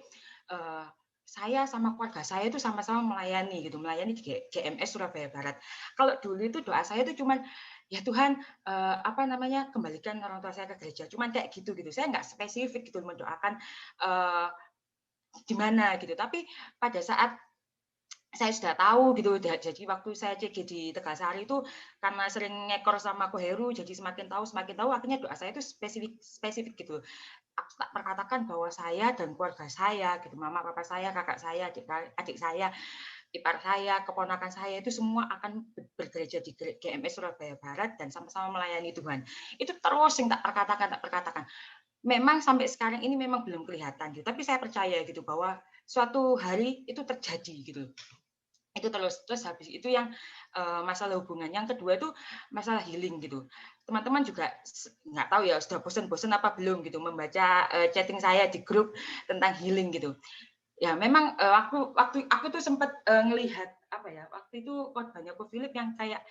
saya sama keluarga saya itu sama-sama melayani gitu, melayani di GMS Surabaya Barat. Kalau dulu itu doa saya itu cuman ya Tuhan kembalikan orang tua saya ke gereja. Cuman kayak gitu. Saya nggak spesifik gitu mendoakan di mana gitu. Tapi pada saat saya sudah tahu gitu, jadi waktu saya CG di Tegalsari itu karena sering ngekor sama Ko Heru, jadi semakin tahu, akhirnya doa saya itu spesifik gitu. Aku tak perkatakan bahwa saya dan keluarga saya, gitu, mama, papa saya, kakak saya, adik saya, ipar saya, keponakan saya itu semua akan bergereja di GMS Surabaya Barat dan sama-sama melayani Tuhan. Itu terus yang tak perkatakan. memang sampai sekarang ini memang belum kelihatan gitu. Tapi saya percaya gitu bahwa suatu hari itu terjadi gitu. Itu terus habis itu yang masalah hubungan. Yang kedua itu masalah healing gitu. Teman-teman juga nggak tahu ya sudah bosan-bosan apa belum gitu membaca chatting saya di grup tentang healing gitu. Ya memang waktu aku tuh sempat ngelihat apa ya, waktu itu korbannya Ko Philip yang kayak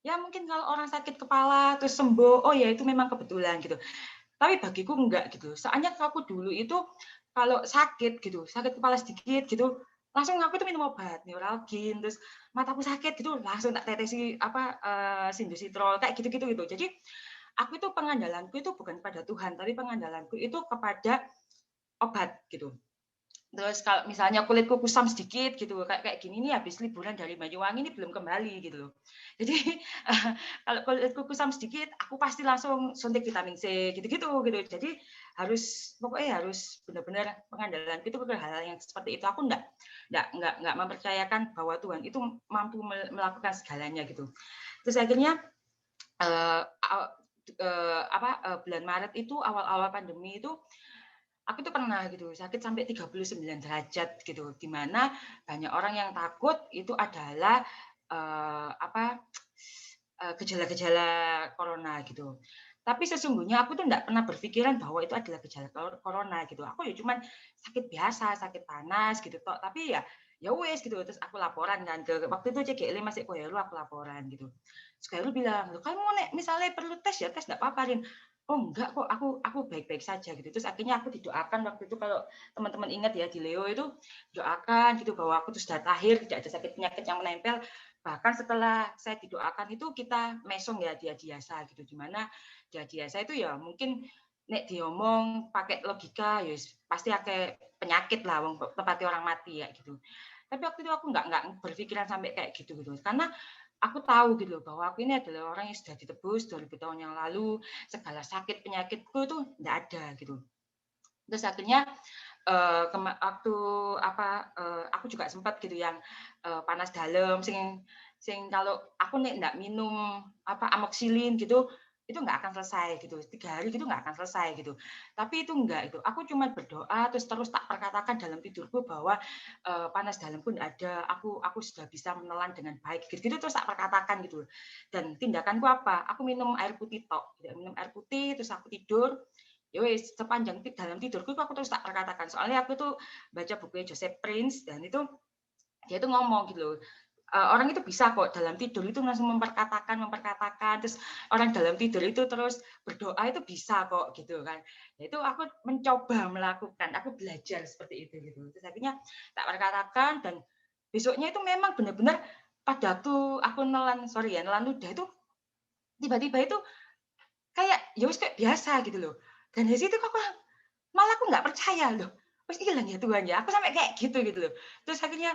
ya mungkin kalau orang sakit kepala terus sembuh, oh ya itu memang kebetulan gitu. Tapi bagiku enggak gitu. Soalnya aku dulu itu kalau sakit gitu, sakit kepala sedikit gitu, langsung aku itu minum obat, neuralgin, terus mataku sakit gitu, langsung tak tetesi sindusitrol kayak gitu-gitu gitu. Jadi aku itu pengandalanku itu bukan pada Tuhan, tapi pengandalanku itu kepada obat gitu. Terus kalau misalnya kulitku kusam sedikit gitu, kayak gini nih habis liburan dari Banyuwangi ini belum kembali gitu loh. Jadi kalau kulitku kusam sedikit, aku pasti langsung suntik vitamin C gitu-gitu gitu. Jadi pokoknya harus benar-benar pengandalan itu ke hal yang seperti itu. Aku enggak mempercayakan bahwa Tuhan itu mampu melakukan segalanya gitu. Terus akhirnya bulan Maret itu awal-awal pandemi itu aku tuh pernah gitu sakit sampai 39 derajat gitu, di mana banyak orang yang takut itu adalah gejala-gejala corona gitu. Tapi sesungguhnya aku tuh enggak pernah berpikiran bahwa itu adalah gejala corona gitu. Aku ya cuman sakit biasa, sakit panas gitu toh. Tapi ya wes gitu. Terus aku laporan kan ke waktu itu CGL masih Koheru, aku laporan gitu. Terus Koheru bilang, "Loh, kamu misalnya perlu tes ya tes enggak apa-apa, Rin." Oh enggak kok, aku baik-baik saja gitu. Terus akhirnya aku didoakan waktu itu, kalau teman-teman ingat ya, di Leo itu doakan gitu bahwa aku tuh sudah tahir, tidak ada sakit penyakit yang menempel. Bahkan setelah saya didoakan itu kita mesong ya diadiasa gitu, dimana diadiasa itu ya mungkin nek diomong pakai logika ya pasti akeh penyakit lah, tempatnya orang mati ya gitu. Tapi waktu itu aku nggak berpikiran sampai kayak gitu karena aku tahu gitu bahwa aku ini adalah orang yang sudah ditebus 2000 tahun yang lalu, segala sakit penyakitku itu enggak ada gitu. Terus akhirnya waktu aku juga sempat gitu yang panas dalam, sing kalau aku enggak minum amoxicillin gitu, itu enggak akan selesai gitu, 3 hari gitu enggak akan selesai gitu. Tapi itu enggak itu, aku cuma berdoa terus tak perkatakan dalam tidurku bahwa panas dalamku enggak ada, aku sudah bisa menelan dengan baik gitu terus tak perkatakan gitu. Dan tindakanku apa? Aku minum air putih tok, minum air putih terus aku tidur. Ya wis sepanjang dalam tidurku aku terus tak perkatakan. Soalnya aku tuh baca bukunya Joseph Prince dan itu dia itu ngomong gitu loh. Orang itu bisa kok dalam tidur itu langsung memperkatakan, terus orang dalam tidur itu terus berdoa itu bisa kok gitu kan. Ya itu aku mencoba melakukan, aku belajar seperti itu gitu. Terus akhirnya tak perkatakan dan besoknya itu memang benar-benar pada waktu aku nelan ludah itu tiba-tiba itu kayak ya wis kayak biasa gitu loh. Dan dari situ aku malah aku nggak percaya loh. Wis hilang ya Tuhan ya. Aku sampai kayak gitu loh. Terus akhirnya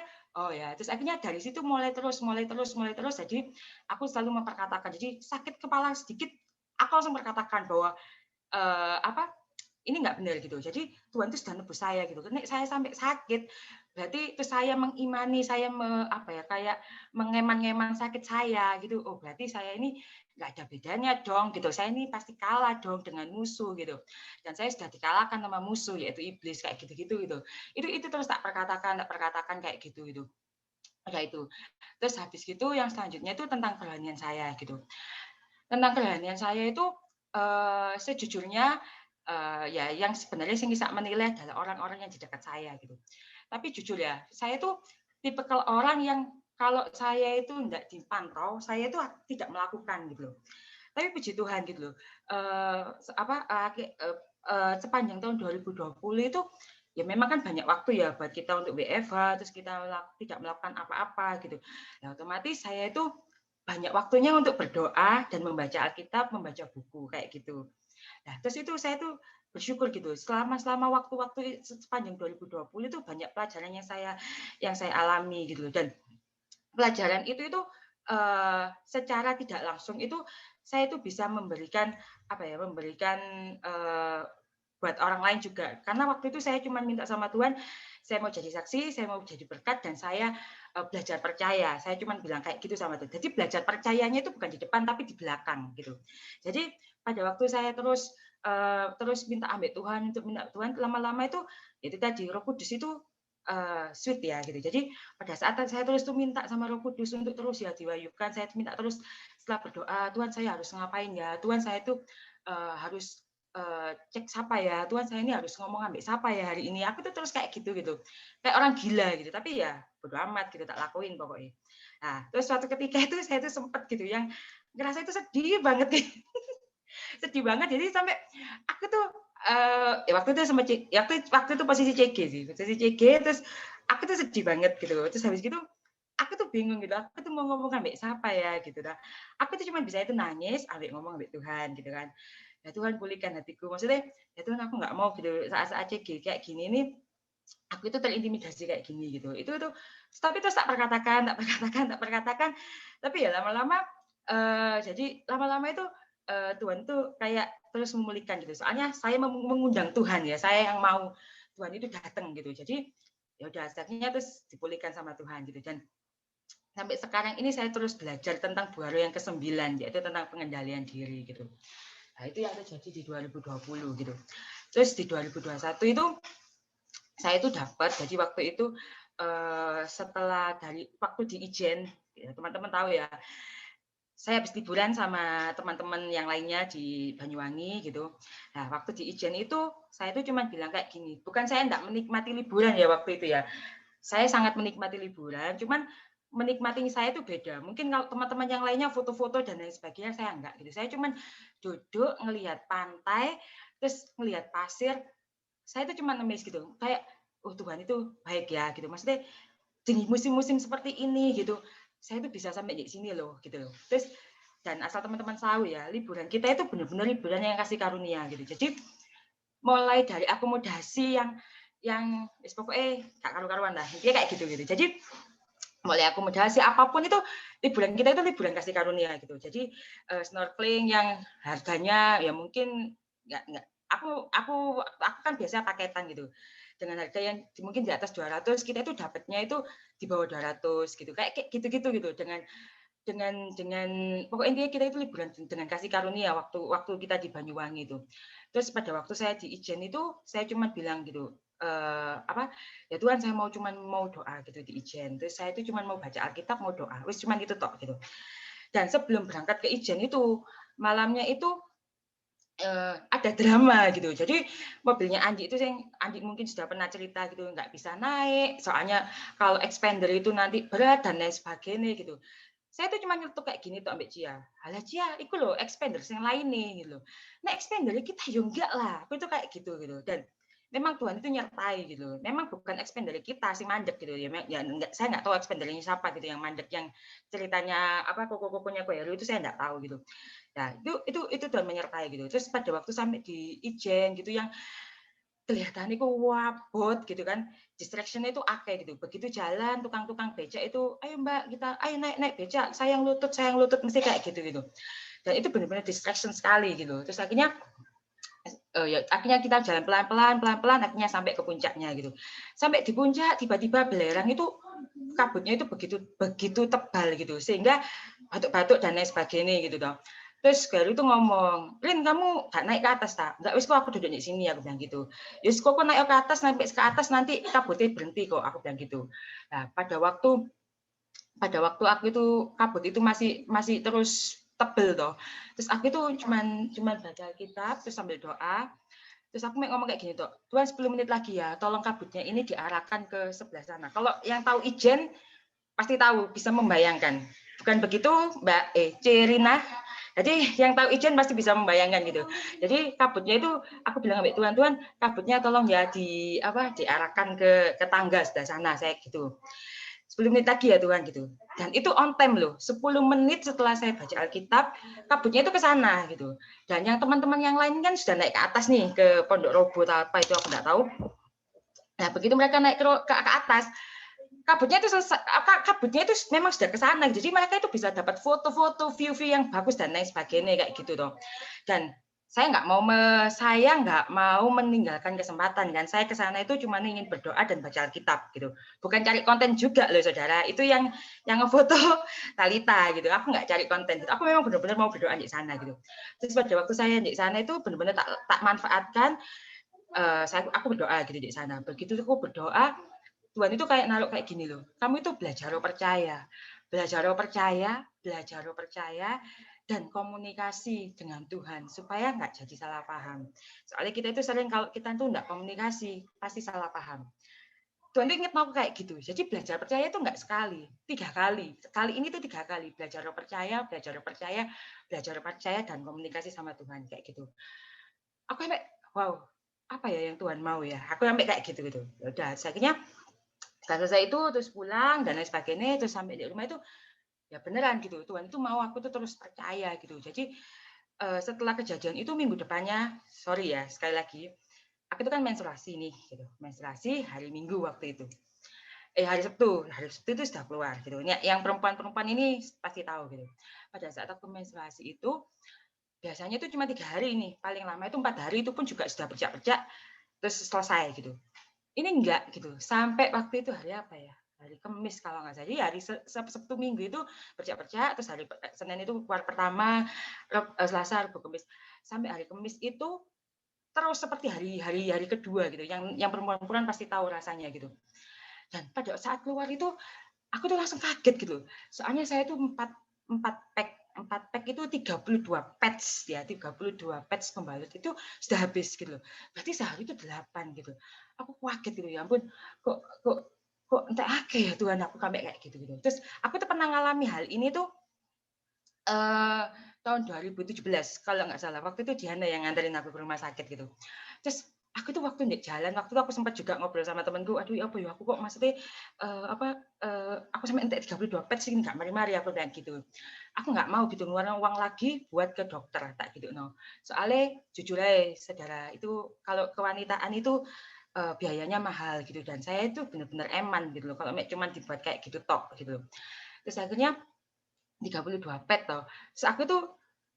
terus akhirnya dari situ mulai terus. Jadi aku selalu memperkatakan. Jadi sakit kepala sedikit, aku langsung berkatakan bahwa ini nggak benar gitu. Jadi Tuhan itu sudah nebus saya gitu. Nek saya sampai sakit, berarti itu saya mengimani, saya kayak mengeman-ngeman sakit saya gitu. Oh berarti saya ini nggak ada bedanya dong gitu. Saya ini pasti kalah dong dengan musuh gitu. Dan saya sudah dikalahkan sama musuh yaitu iblis kayak gitu-gitu gitu. Itu terus tak perkatakan kayak gitu gitu. Ya itu. Terus habis gitu yang selanjutnya itu tentang kerohanian saya gitu. Tentang kerohanian saya itu sejujurnya ya yang sebenarnya sih bisa menilai adalah orang-orang yang di dekat saya gitu. Tapi jujur ya, saya tuh tipikal orang yang kalau saya itu enggak dipantau, saya itu tidak melakukan gitu loh. Tapi puji Tuhan gitu loh. Sepanjang tahun 2020 itu ya memang kan banyak waktu ya buat kita untuk WFH, terus kita tidak melakukan apa-apa gitu. Nah, otomatis saya itu banyak waktunya untuk berdoa dan membaca Alkitab, membaca buku kayak gitu. Nah, terus itu saya tuh bersyukur gitu. Selama waktu-waktu sepanjang 2020 itu banyak pelajaran yang saya alami gitu. Dan pelajaran itu secara tidak langsung itu saya itu bisa memberikan buat orang lain juga. Karena waktu itu saya cuma minta sama Tuhan, saya mau jadi saksi, saya mau jadi berkat, dan saya belajar percaya. Saya cuma bilang kayak gitu sama Tuhan. Jadi belajar percayanya itu bukan di depan tapi di belakang gitu. Jadi pada waktu saya terus terus minta ambek Tuhan untuk minta Tuhan, lama-lama itu tadi Roh Kudus itu sweet ya gitu. Jadi pada saat saya terus tuh minta sama Roh Kudus untuk terus ya diwayukan, saya minta terus setelah berdoa, Tuhan saya harus ngapain ya, Tuhan saya itu harus cek siapa ya, Tuhan saya ini harus ngomong ambek siapa ya hari ini. Aku tuh terus kayak gitu, kayak orang gila gitu. Tapi ya bodo amat gitu, tak lakuin pokoknya. Nah terus suatu ketika itu saya tuh sempet gitu yang ngerasa itu sedih banget gitu. Sedih banget, jadi sampai aku tuh waktu itu sama waktu itu posisi CG sih, posisi CG, terus aku tuh sedih banget gitu. Terus habis gitu aku tuh bingung gitu, aku tuh mau ngomong ambek siapa ya gitu dah. Aku tuh cuma bisa itu nangis, ambek ngomong ambek Tuhan gitu kan. Ya Tuhan pulihkan hatiku, maksudnya ya Tuhan aku nggak mau gitu saat-saat CG kayak gini ini aku itu terintimidasi kayak gini gitu. Itu tapi terus tak perkatakan, tapi ya lama-lama jadi lama-lama itu Tuhan tuh kayak terus memulihkan gitu. Soalnya saya mengundang Tuhan ya, saya yang mau Tuhan itu datang gitu. Jadi ya udah akhirnya terus dipulihkan sama Tuhan gitu. Dan sampai sekarang ini saya terus belajar tentang buah roh yang ke-9, yaitu tentang pengendalian diri gitu. Nah, itu yang terjadi di 2020 gitu. Terus di 2021 itu saya itu dapat, jadi waktu itu setelah dari waktu di Ijen, ya, teman-teman tahu ya, saya habis liburan sama teman-teman yang lainnya di Banyuwangi gitu. Nah, waktu di Ijen itu saya itu cuma bilang kayak gini, bukan saya enggak menikmati liburan ya waktu itu ya. Saya sangat menikmati liburan, cuman menikmati saya itu beda. Mungkin kalau teman-teman yang lainnya foto-foto dan lain sebagainya, saya enggak gitu. Saya cuma duduk ngelihat pantai, terus ngelihat pasir. Saya itu cuma nangis gitu. Kayak oh Tuhan itu baik ya gitu. Maksudnya di musim-musim seperti ini gitu. Saya itu bisa sampai di sini loh gitu loh. Terus dan asal teman-teman tahu ya, liburan kita itu benar-benar liburan yang kasih karunia gitu. Jadi mulai dari akomodasi yang pokoknya gak karu-karuan lah. Dia kayak gitu. Jadi mulai akomodasi apapun itu liburan kita itu liburan kasih karunia gitu. Jadi snorkeling yang harganya ya mungkin nggak aku kan biasanya paketan gitu. Dengan harga yang mungkin di atas 200, kita itu dapatnya itu di bawah 200 gitu. Kayak gitu-gitu gitu dengan pokoknya intinya kita itu liburan dengan kasih karunia waktu kita di Banyuwangi itu. Terus pada waktu saya di Ijen itu saya cuma bilang gitu, ya Tuhan saya mau doa gitu di Ijen. Terus saya itu cuma mau baca Alkitab, mau doa. Wis cuma gitu tok gitu. Dan sebelum berangkat ke Ijen itu malamnya itu ada drama gitu. Jadi mobilnya Andi itu Andi mungkin sudah pernah cerita gitu, nggak bisa naik. Soalnya kalau expander itu nanti berat dan lain sebagainya gitu. Saya tuh cuma nyetuk kayak gini tuh ambek Cia. Halah Cia, itu loh expander yang lain nih gitu. Nah expander kita ya enggak lah. Aku itu kayak gitu. Dan memang Tuhan itu nyertai gitu. Memang bukan expander kita si mandek gitu ya. Enggak, saya nggak tahu expandernya siapa gitu yang mandek yang ceritanya koko-kokonya Koheru itu saya nggak tahu gitu. Nah, itu Tuhan menyertai gitu. Terus pada waktu sampai di Ijen gitu yang kelihatan itu wabot gitu kan, distraction-nya itu akeh gitu. Begitu jalan tukang-tukang becak itu, ayo Mbak kita, ayo naik becak, sayang lutut mesti kayak gitu. Dan itu benar-benar distraction sekali gitu. Terus akhirnya kita jalan pelan-pelan akhirnya sampai ke puncaknya gitu. Sampai di puncak tiba-tiba belerang itu kabutnya itu begitu tebal gitu sehingga batuk-batuk dan lain sebagainya gitu dong. Terus Garu itu ngomong, Rin kamu gak naik ke atas tak? Enggak, wis kok aku duduk di sini, aku bilang gitu. Yus kok naik ke atas, sampai ke atas nanti kabutnya berhenti kok, aku bilang gitu. Nah pada waktu aku itu kabut itu masih terus tebel toh. Terus aku itu cuman baca Alkitab terus sambil doa. Terus aku ngomong kayak gini toh, Tuhan 10 menit lagi ya, tolong kabutnya ini diarahkan ke sebelah sana. Kalau yang tahu Ijen pasti tahu, bisa membayangkan. Bukan begitu Mbak Cerina? Jadi yang tahu Ijen pasti bisa membayangkan gitu. Jadi kabutnya itu aku bilang sama Tuhan, kabutnya tolong ya diarahkan ke tangga sebelah sana, saya gitu. 10 menit lagi ya Tuhan gitu. Dan itu on time loh. 10 menit setelah saya baca Alkitab, kabutnya itu ke sana gitu. Dan yang teman-teman yang lain kan sudah naik ke atas nih, ke Pondok Robo atau apa itu aku nggak tahu. Nah, begitu mereka naik ke atas, kabutnya itu memang sudah ke sana. Jadi mereka itu bisa dapat foto-foto, view-view yang bagus dan lain sebagainya kayak gitu toh. Dan saya nggak mau meninggalkan kesempatan kan. Saya ke sana itu cuma ingin berdoa dan baca Alkitab gitu. Bukan cari konten juga loh saudara. Itu yang ngefoto Talita gitu. Aku nggak cari konten gitu. Aku memang benar-benar mau berdoa di sana gitu. Terus pada waktu saya di sana itu benar-benar tak manfaatkan. Aku berdoa gitu di sana. Begitu aku berdoa, Tuhan itu kayak naruh kayak gini loh. Kamu itu belajar percaya, belajar percaya dan komunikasi dengan Tuhan supaya nggak jadi salah paham. Soalnya kita itu sering kalau kita tuh nggak komunikasi pasti salah paham. Tuhan itu ingat mau kayak gitu. Jadi belajar percaya itu nggak sekali, 3 kali. Kali ini tuh 3 kali belajar percaya dan komunikasi sama Tuhan kayak gitu. Aku sampai wow, apa ya yang Tuhan mau ya? Aku sampai kayak gitu gitu. Ya udah, akhirnya selesai itu terus pulang dan lain sebagainya, terus sampai di rumah itu ya beneran gitu, Tuhan itu mau aku tuh terus percaya gitu. Jadi setelah kejadian itu minggu depannya, sorry ya sekali lagi, aku itu kan menstruasi nih gitu, menstruasi hari Minggu waktu itu, hari Sabtu itu sudah keluar gitu. Yang perempuan ini pasti tahu gitu. Pada saat aku menstruasi itu biasanya itu cuma 3 hari nih, paling lama itu 4 hari, itu pun juga sudah bercak-bercak terus selesai gitu. Ini enggak gitu, sampai waktu itu hari apa ya? Hari Kamis kalau nggak salah. Jadi hari Sabtu Minggu itu bercak-bercak, terus hari Senin itu keluar pertama, Selasa, Rabu, Kamis. Sampai hari Kamis itu terus seperti hari kedua gitu. Yang perempuan-perempuan pasti tahu rasanya gitu. Dan pada saat keluar itu aku tuh langsung kaget gitu. Soalnya saya tuh 4 pack itu 32 patch ya, 32 patch pembalut itu sudah habis gitu loh. Berarti sehari itu 8 gitu. Aku kaget gitu, ya ampun, kok entek akeh ya Tuhan, aku sampai kayak gitu. Terus aku tuh pernah ngalami hal ini tuh tahun 2017 kalau nggak salah. Waktu itu Diana yang nganterin aku ke rumah sakit gitu. Terus aku tuh waktu di jalan, waktu itu aku sempat juga ngobrol sama temanku, aduh apa ya, aku kok maksudnya aku sampai entek 32 patch sih, nggak mari-mari aku kayak gitu. Aku nggak mau gitu ngeluarin uang lagi buat ke dokter tak gitu no. Soalnya jujur aja saudara, itu kalau kewanitaan itu biayanya mahal gitu, dan saya itu benar-benar eman gitu loh kalau cuma dibuat kayak gitu tok gitu. Terus akhirnya 32 pet toh. Terus aku tuh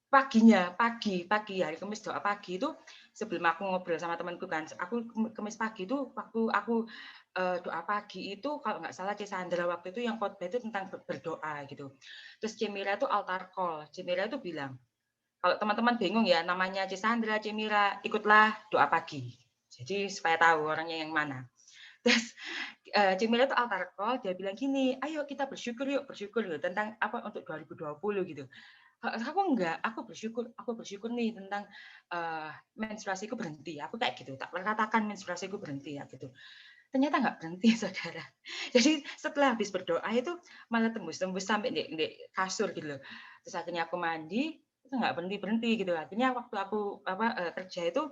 pagi hari Kamis doa pagi itu sebelum aku ngobrol sama temanku kan, aku Kamis pagi itu waktu aku doa pagi itu kalau nggak salah Cisandra waktu itu yang khotbah itu tentang berdoa gitu. Terus Cemira itu altar call. Cemira itu bilang, kalau teman-teman bingung ya namanya Cisandra, Cemira, ikutlah doa pagi. Jadi supaya tahu orangnya yang mana. Terus Cemila itu altar call, dia bilang gini, ayo kita bersyukur yuk tentang apa untuk 2020 gitu. Aku enggak, aku bersyukur nih tentang menstruasiku berhenti. Aku kayak gitu, tak katakan menstruasiku berhenti ya gitu. Ternyata nggak berhenti saudara. Jadi setelah habis berdoa itu malah tembus sampai di kasur gitu loh. Terus akhirnya aku mandi, itu nggak berhenti gitu. Akhirnya waktu aku kerja itu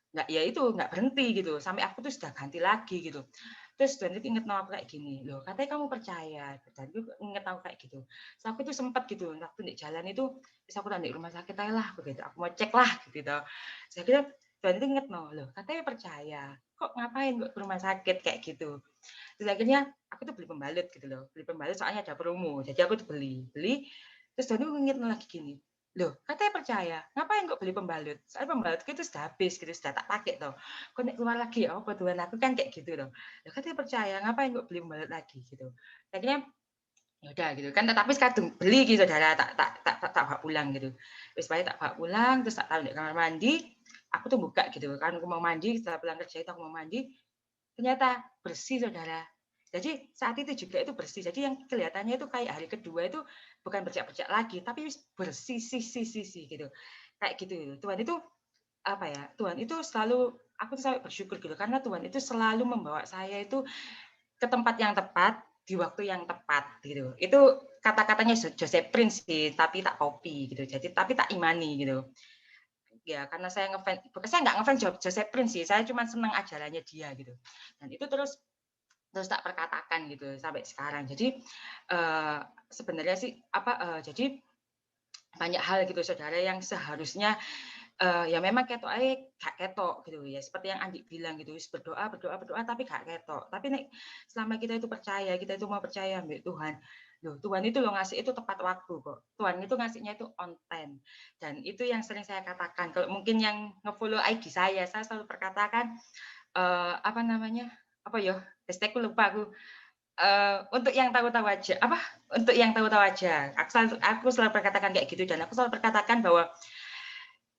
nggak berhenti gitu, sampai aku tuh sudah ganti lagi gitu. Terus dan itu inget aku kayak gini loh, katanya kamu percaya, dan itu inget aku kayak gitu. So, aku tuh sempat gitu waktu di jalan itu, bisa aku di rumah sakit aja lah begitu, aku mau cek lah gitu. Saya kira dan itu inget loh, katanya percaya, kok ngapain ke rumah sakit kayak gitu. Terus akhirnya aku tuh beli pembalut gitu loh, soalnya ada promo, jadi aku tuh beli. Terus dan itu inget lagi gini, loh katanya percaya, ngapain kok beli pembalut? Soalnya pembalutku itu sudah habis gitu, sudah tak pakai toh. Kok nek keluar lagi ya apa Tuhan, aku kan kayak gitu loh. Loh katanya percaya, ngapain kok beli pembalut lagi gitu. Akhirnya ya udah gitu kan, tapi kadung beli gitu saudara, tak bawa pulang gitu. Terus tak bawa pulang, terus tak taruh di kamar mandi, aku tuh buka gitu kan, aku mau mandi, setelah pulang kerja itu aku mau mandi, ternyata bersih saudara. Jadi saat itu juga itu bersih. Jadi yang kelihatannya itu kayak hari kedua itu bukan bercak-bercak lagi, tapi bersih gitu. Kayak gitu. Tuhan itu apa ya? Tuhan itu selalu, aku tuh sampai bersyukur gitu karena Tuhan itu selalu membawa saya itu ke tempat yang tepat di waktu yang tepat gitu. Itu kata-katanya Joseph Prince sih, tapi tak copy gitu. Jadi tapi tak imani gitu. Ya karena saya nggak ngefans Joseph Prince sih, saya cuma senang ajarannya dia gitu. Dan itu terus tak perkatakan gitu sampai sekarang. Jadi sebenarnya sih jadi banyak hal gitu saudara yang seharusnya ya memang ketok aja gak ketok gitu ya, seperti yang Andi bilang gitu, berdoa tapi gak ketok. Tapi nek selama kita itu percaya, kita itu mau percaya mbak Tuhan, Loh, Tuhan itu lo ngasih itu tepat waktu kok. Tuhan itu ngasihnya itu on time. Dan itu yang sering saya katakan. Kalau mungkin yang nge-follow IG saya selalu perkatakan apa namanya? Apa ya? Hashtagku lupa aku. Untuk yang tahu-tahu aja. Apa? Untuk yang tahu-tahu aja. Aku selalu perkatakan kayak gitu dan aku selalu perkatakan bahwa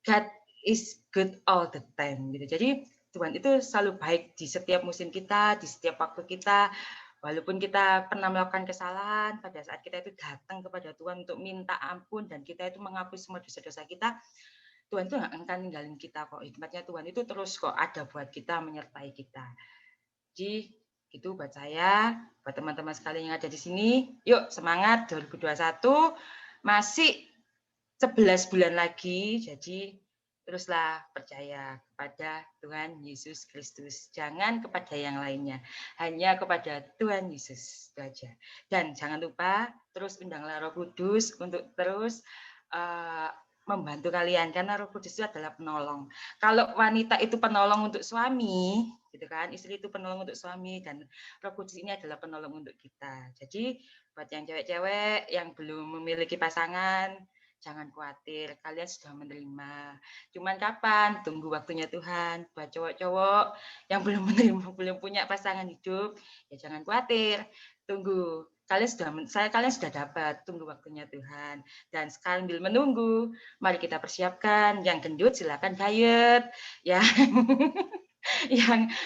God is good all the time gitu. Jadi Tuhan itu selalu baik di setiap musim kita, di setiap waktu kita. Walaupun kita pernah melakukan kesalahan, pada saat kita itu datang kepada Tuhan untuk minta ampun dan kita itu mengakui semua dosa-dosa kita, Tuhan itu nggak akan ninggalin kita kok. Hikmatnya Tuhan itu terus kok ada buat kita, menyertai kita. Jadi itu buat saya, buat teman-teman sekalian yang ada di sini, yuk semangat 2021, masih 11 bulan lagi, jadi teruslah percaya kepada Tuhan Yesus Kristus. Jangan kepada yang lainnya. Hanya kepada Tuhan Yesus. Itu aja. Dan jangan lupa terus undanglah Roh Kudus untuk terus membantu kalian. Karena Roh Kudus itu adalah penolong. Kalau wanita itu penolong untuk suami, gitu kan? Istri itu penolong untuk suami. Dan Roh Kudus ini adalah penolong untuk kita. Jadi buat yang cewek-cewek yang belum memiliki pasangan, jangan khawatir, kalian sudah menerima. Cuman kapan? Tunggu waktunya Tuhan. Buat cowok-cowok yang belum menerima, belum punya pasangan hidup, ya jangan khawatir. Tunggu. Kalian sudah dapat. Tunggu waktunya Tuhan. Dan sambil menunggu, mari kita persiapkan. Yang gendut silakan diet.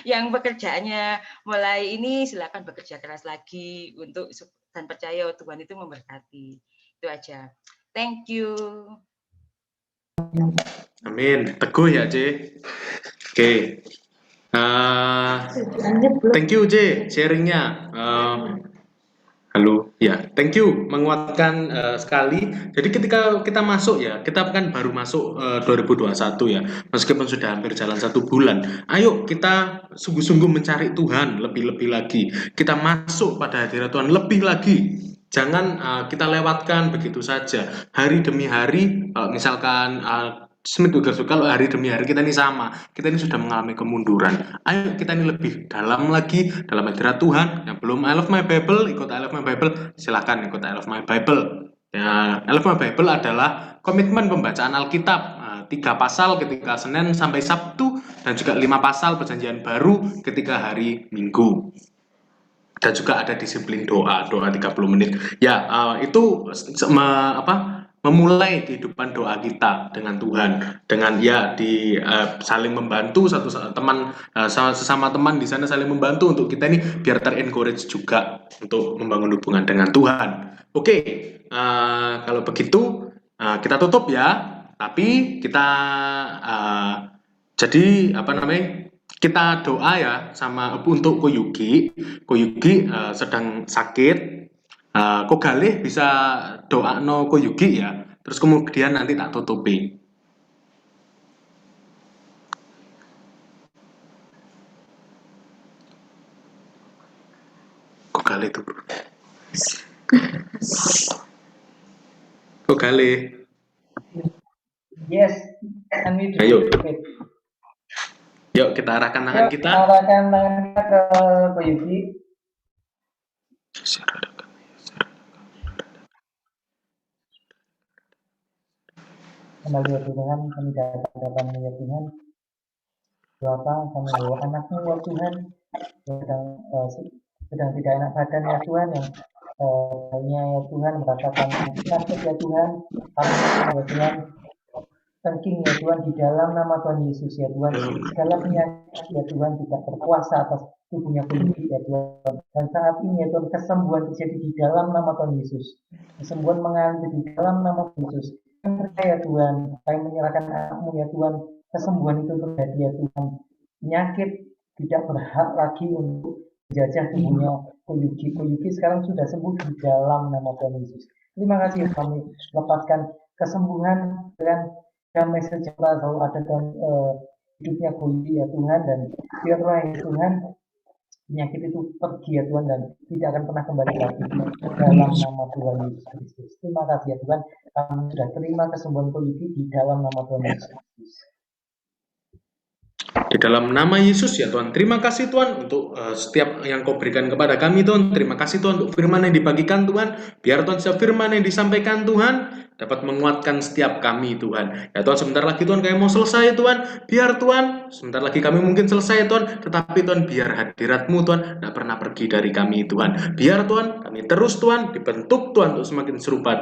Yang pekerjaannya mulai ini silakan bekerja keras lagi untuk dan percaya Tuhan itu memberkati. Itu aja. Thank you. Amin. Teguh ya, C. Oke. Thank you, C, sharingnya. Halo, ya, thank you, menguatkan sekali. Jadi ketika kita masuk ya, kita kan baru masuk 2021 ya, meskipun sudah hampir jalan 1 bulan. Ayo kita sungguh-sungguh mencari Tuhan lebih-lebih lagi. Kita masuk pada hadirat Tuhan lebih lagi. Jangan kita lewatkan begitu saja. Hari demi hari, misalkan kalau hari demi hari kita ini sama, kita ini sudah mengalami kemunduran. Ayo kita ini lebih dalam lagi dalam hadirat Tuhan. Yang belum I Love My Bible, ikut I Love My Bible, silakan ikut I Love My Bible. Ya, I Love My Bible adalah komitmen pembacaan Alkitab. 3 pasal ketika Senin sampai Sabtu dan juga 5 pasal perjanjian baru ketika hari Minggu. Dan juga ada disiplin doa 30 menit. Ya, itu memulai kehidupan doa kita dengan Tuhan, dengan ya saling membantu sesama teman di sana, saling membantu untuk kita ini biar ter-encourage juga untuk membangun hubungan dengan Tuhan. Oke, kalau begitu kita tutup ya. Tapi kita kita doa ya sama untuk Koyugi sedang sakit. Kogalih bisa doa no Koyugi ya. Terus kemudian nanti tak tutupi. Kogalih tuh. Kogalih. Yes. Ayo. Yuk kita arahkan tangan kita. Arahkan tangan kita ke Koyugi. Kembali ya Tuhan, kami datang ya Tuhan. Bapa, kami bawa anakmu ya Tuhan, yang sedang tidak enak badan ya Tuhan, yang ya Tuhan merasakan sakit ya Tuhan, ya Tuhan, tengking ya Tuhan di dalam nama Tuhan Yesus ya Tuhan, segala penyakit ya Tuhan tidak berkuasa atas tubuhnya Koyugi ya Tuhan, dan saat ini ya Tuhan kesembuhan terjadi di dalam nama Tuhan Yesus, kesembuhan mengalir di dalam nama Tuhan Yesus. Percaya Tuhan, kami menyerahkan anakmu ya Tuhan, kesembuhan itu terjadi ya Tuhan, penyakit tidak berhak lagi untuk menjajah tubuhnya Koyugi sekarang sudah sembuh di dalam nama Tuhan Yesus. Terima kasih kami lepaskan kesembuhan dan damai sejahtera selalu ada dalam hidupnya Koyugi ya Tuhan, dan biarlah ya Tuhan penyakit itu pergi ya Tuhan dan tidak akan pernah kembali lagi dalam nama Tuhan Yesus Kristus. Terima kasih ya Tuhan, kami sudah terima kesembuhan Koyugi di dalam nama Tuhan Yesus Kristus. Di dalam nama Yesus ya Tuhan, terima kasih Tuhan untuk setiap yang Kau berikan kepada kami Tuhan. Terima kasih Tuhan untuk firman yang dibagikan Tuhan. Biar Tuhan setiap firman yang disampaikan Tuhan dapat menguatkan setiap kami Tuhan. Ya Tuhan, sebentar lagi Tuhan kami mau selesai Tuhan. Biar Tuhan, sebentar lagi kami mungkin selesai Tuhan. Tetapi Tuhan, biar hadirat-Mu Tuhan tidak pernah pergi dari kami Tuhan. Biar Tuhan, kami terus Tuhan dibentuk Tuhan untuk semakin serupa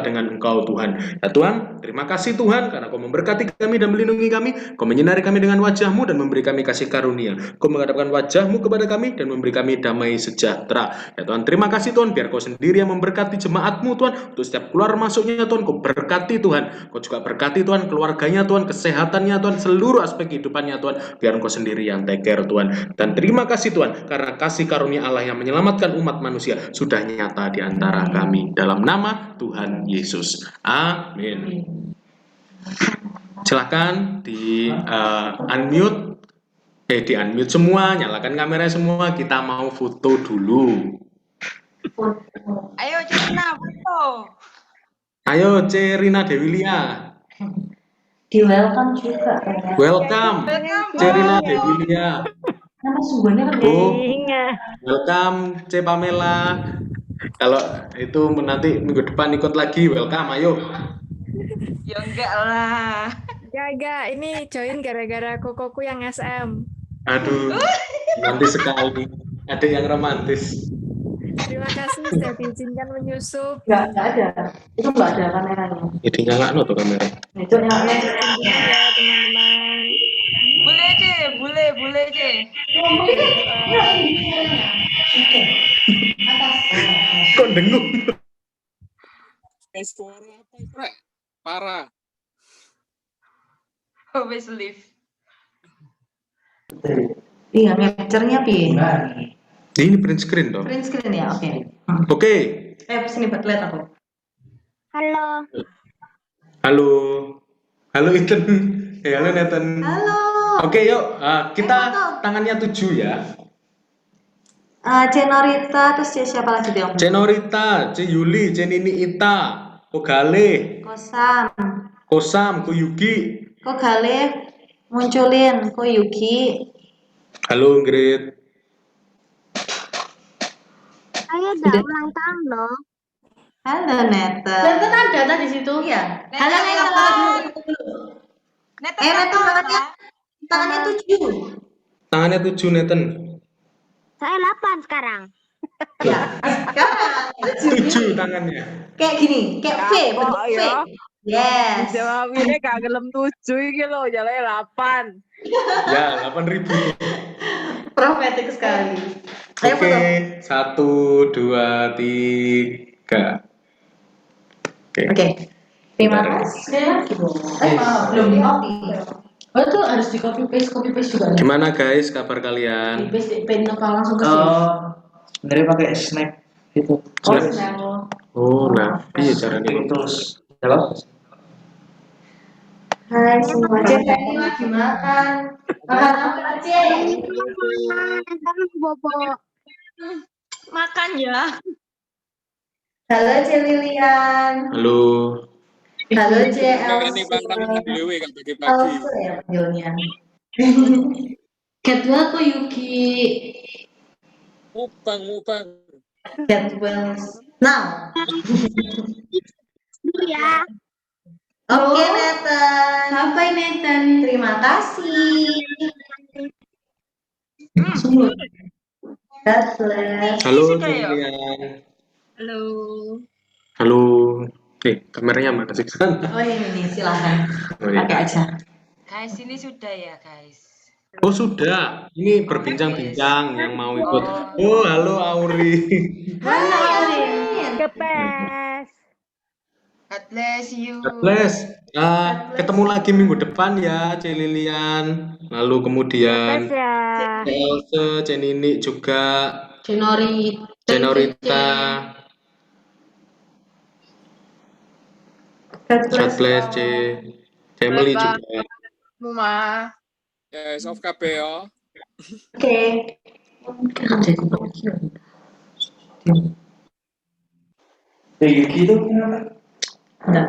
dengan Engkau Tuhan. Ya Tuhan, terima kasih Tuhan karena Kau memberkati kami dan melindungi kami. Kau menyinari kami dengan wajah-Mu dan memberi kami kasih karunia. Kau menghadapkan wajah-Mu kepada kami dan memberi kami damai sejahtera. Ya Tuhan, terima kasih Tuhan, biar Kau sendiri yang memberkati jemaat-Mu Tuhan. Untuk setiap keluar masuknya Tuhan, Kau berkati Tuhan. Kau juga berkati Tuhan keluarganya Tuhan, kesehatannya Tuhan, seluruh aspek kehidupannya Tuhan. Biar Engkau sendiri yang take care Tuhan. Dan terima kasih Tuhan karena kasih karunia Allah yang menyelamatkan umat manusia sudah nyata di antara kami. Dalam nama Tuhan Yesus. Amin. Silakan di unmute. Di unmute semua, nyalakan kamera semua. Kita mau foto dulu. Ayo Cina, foto. Ayo Cerina Dewilia. Di welcome juga. Welcome, Cerina Dewilia. Nama sungguhnya kan Welcome C Pamela. Kalau itu nanti minggu depan ikut lagi, welcome, ayo. Ya enggak lah. Enggak, ini join gara-gara kokoku yang SM. Aduh, nanti sekali. Ada yang romantis. Terima kasih sudah diizinkan menyusup. Enggak ada. Itu enggak ada kameranya. Jadi nyala tuh kamera. Itu nyala. Ya teman-teman. Bule C. Kok dengung? Suara apa itu? Parah. Always live. Iya, capture-nya Pin. Ini print screen dong. Print screen ya, oke. Oke. Sini lihat aku. Halo. Halo Ethan. Halo Nathan. Halo. Oke, yuk. Kita tangannya 7 ya. Cenorita, terus siapa lagi dia? Cenorita, C Yuli, C Nini Ita, Kogale, Kosam, Ko Yuki. Kogale munculin, Ko Yuki. Halo Ingrid. Saya udah ulang tahun loh. Halo Neta. Neta ada tadi situ. Iya. Halo Neta. Neta tangannya 7. Tangannya 7 Nathan. Saya 8 sekarang. Ya. 7 tangannya. Kayak gini, kayak V, bentuk V. Yes. Jawabinnya gak gelem 7 iki lho, jalannya 8. Ya, 8.000. Profetik sekali. Ayo Oke, foto. 1, 2, 3. Oke. Terima kasih. Belum di copy. Oh itu harus di copy paste juga. Gimana guys kabar kalian? Di paste pen langsung ke Sebenarnya pakai snap gitu. Snap. Oh, nah, iya caranya terus. Halo. Hai semua, Tadi lagi makan. Makan apa, Cek? Bobo. Makan ya. Halo, Cek Lilian. Halo. Halo, Cek Ini Bang Ramon Dewi kan pagi-pagi. Elsa ya panggilnya. Kedua aku Yuki. Mubang. Get well now. Dulu ya. Oke, Nathan. Sampai Nathan. Terima kasih. Sungguh. God bless. Halo Julian. Halo. Kameranya mana sih? Oh ini silahkan. Oh, iya. Pakai aja. Guys, ini sudah ya guys. Oh sudah, ini berbincang-bincang yang mau ikut. Oh halo Auri. Halo Auri. Kepes. God bless you. God bless. Ketemu lagi minggu depan ya, C Lilian. Lalu kemudian Kepes ya. C Else, C Nini juga. Cenorita. God bless C. Family juga. Mama. Yes, off KB ya. Oke. Yuki itu kenapa? Enggak.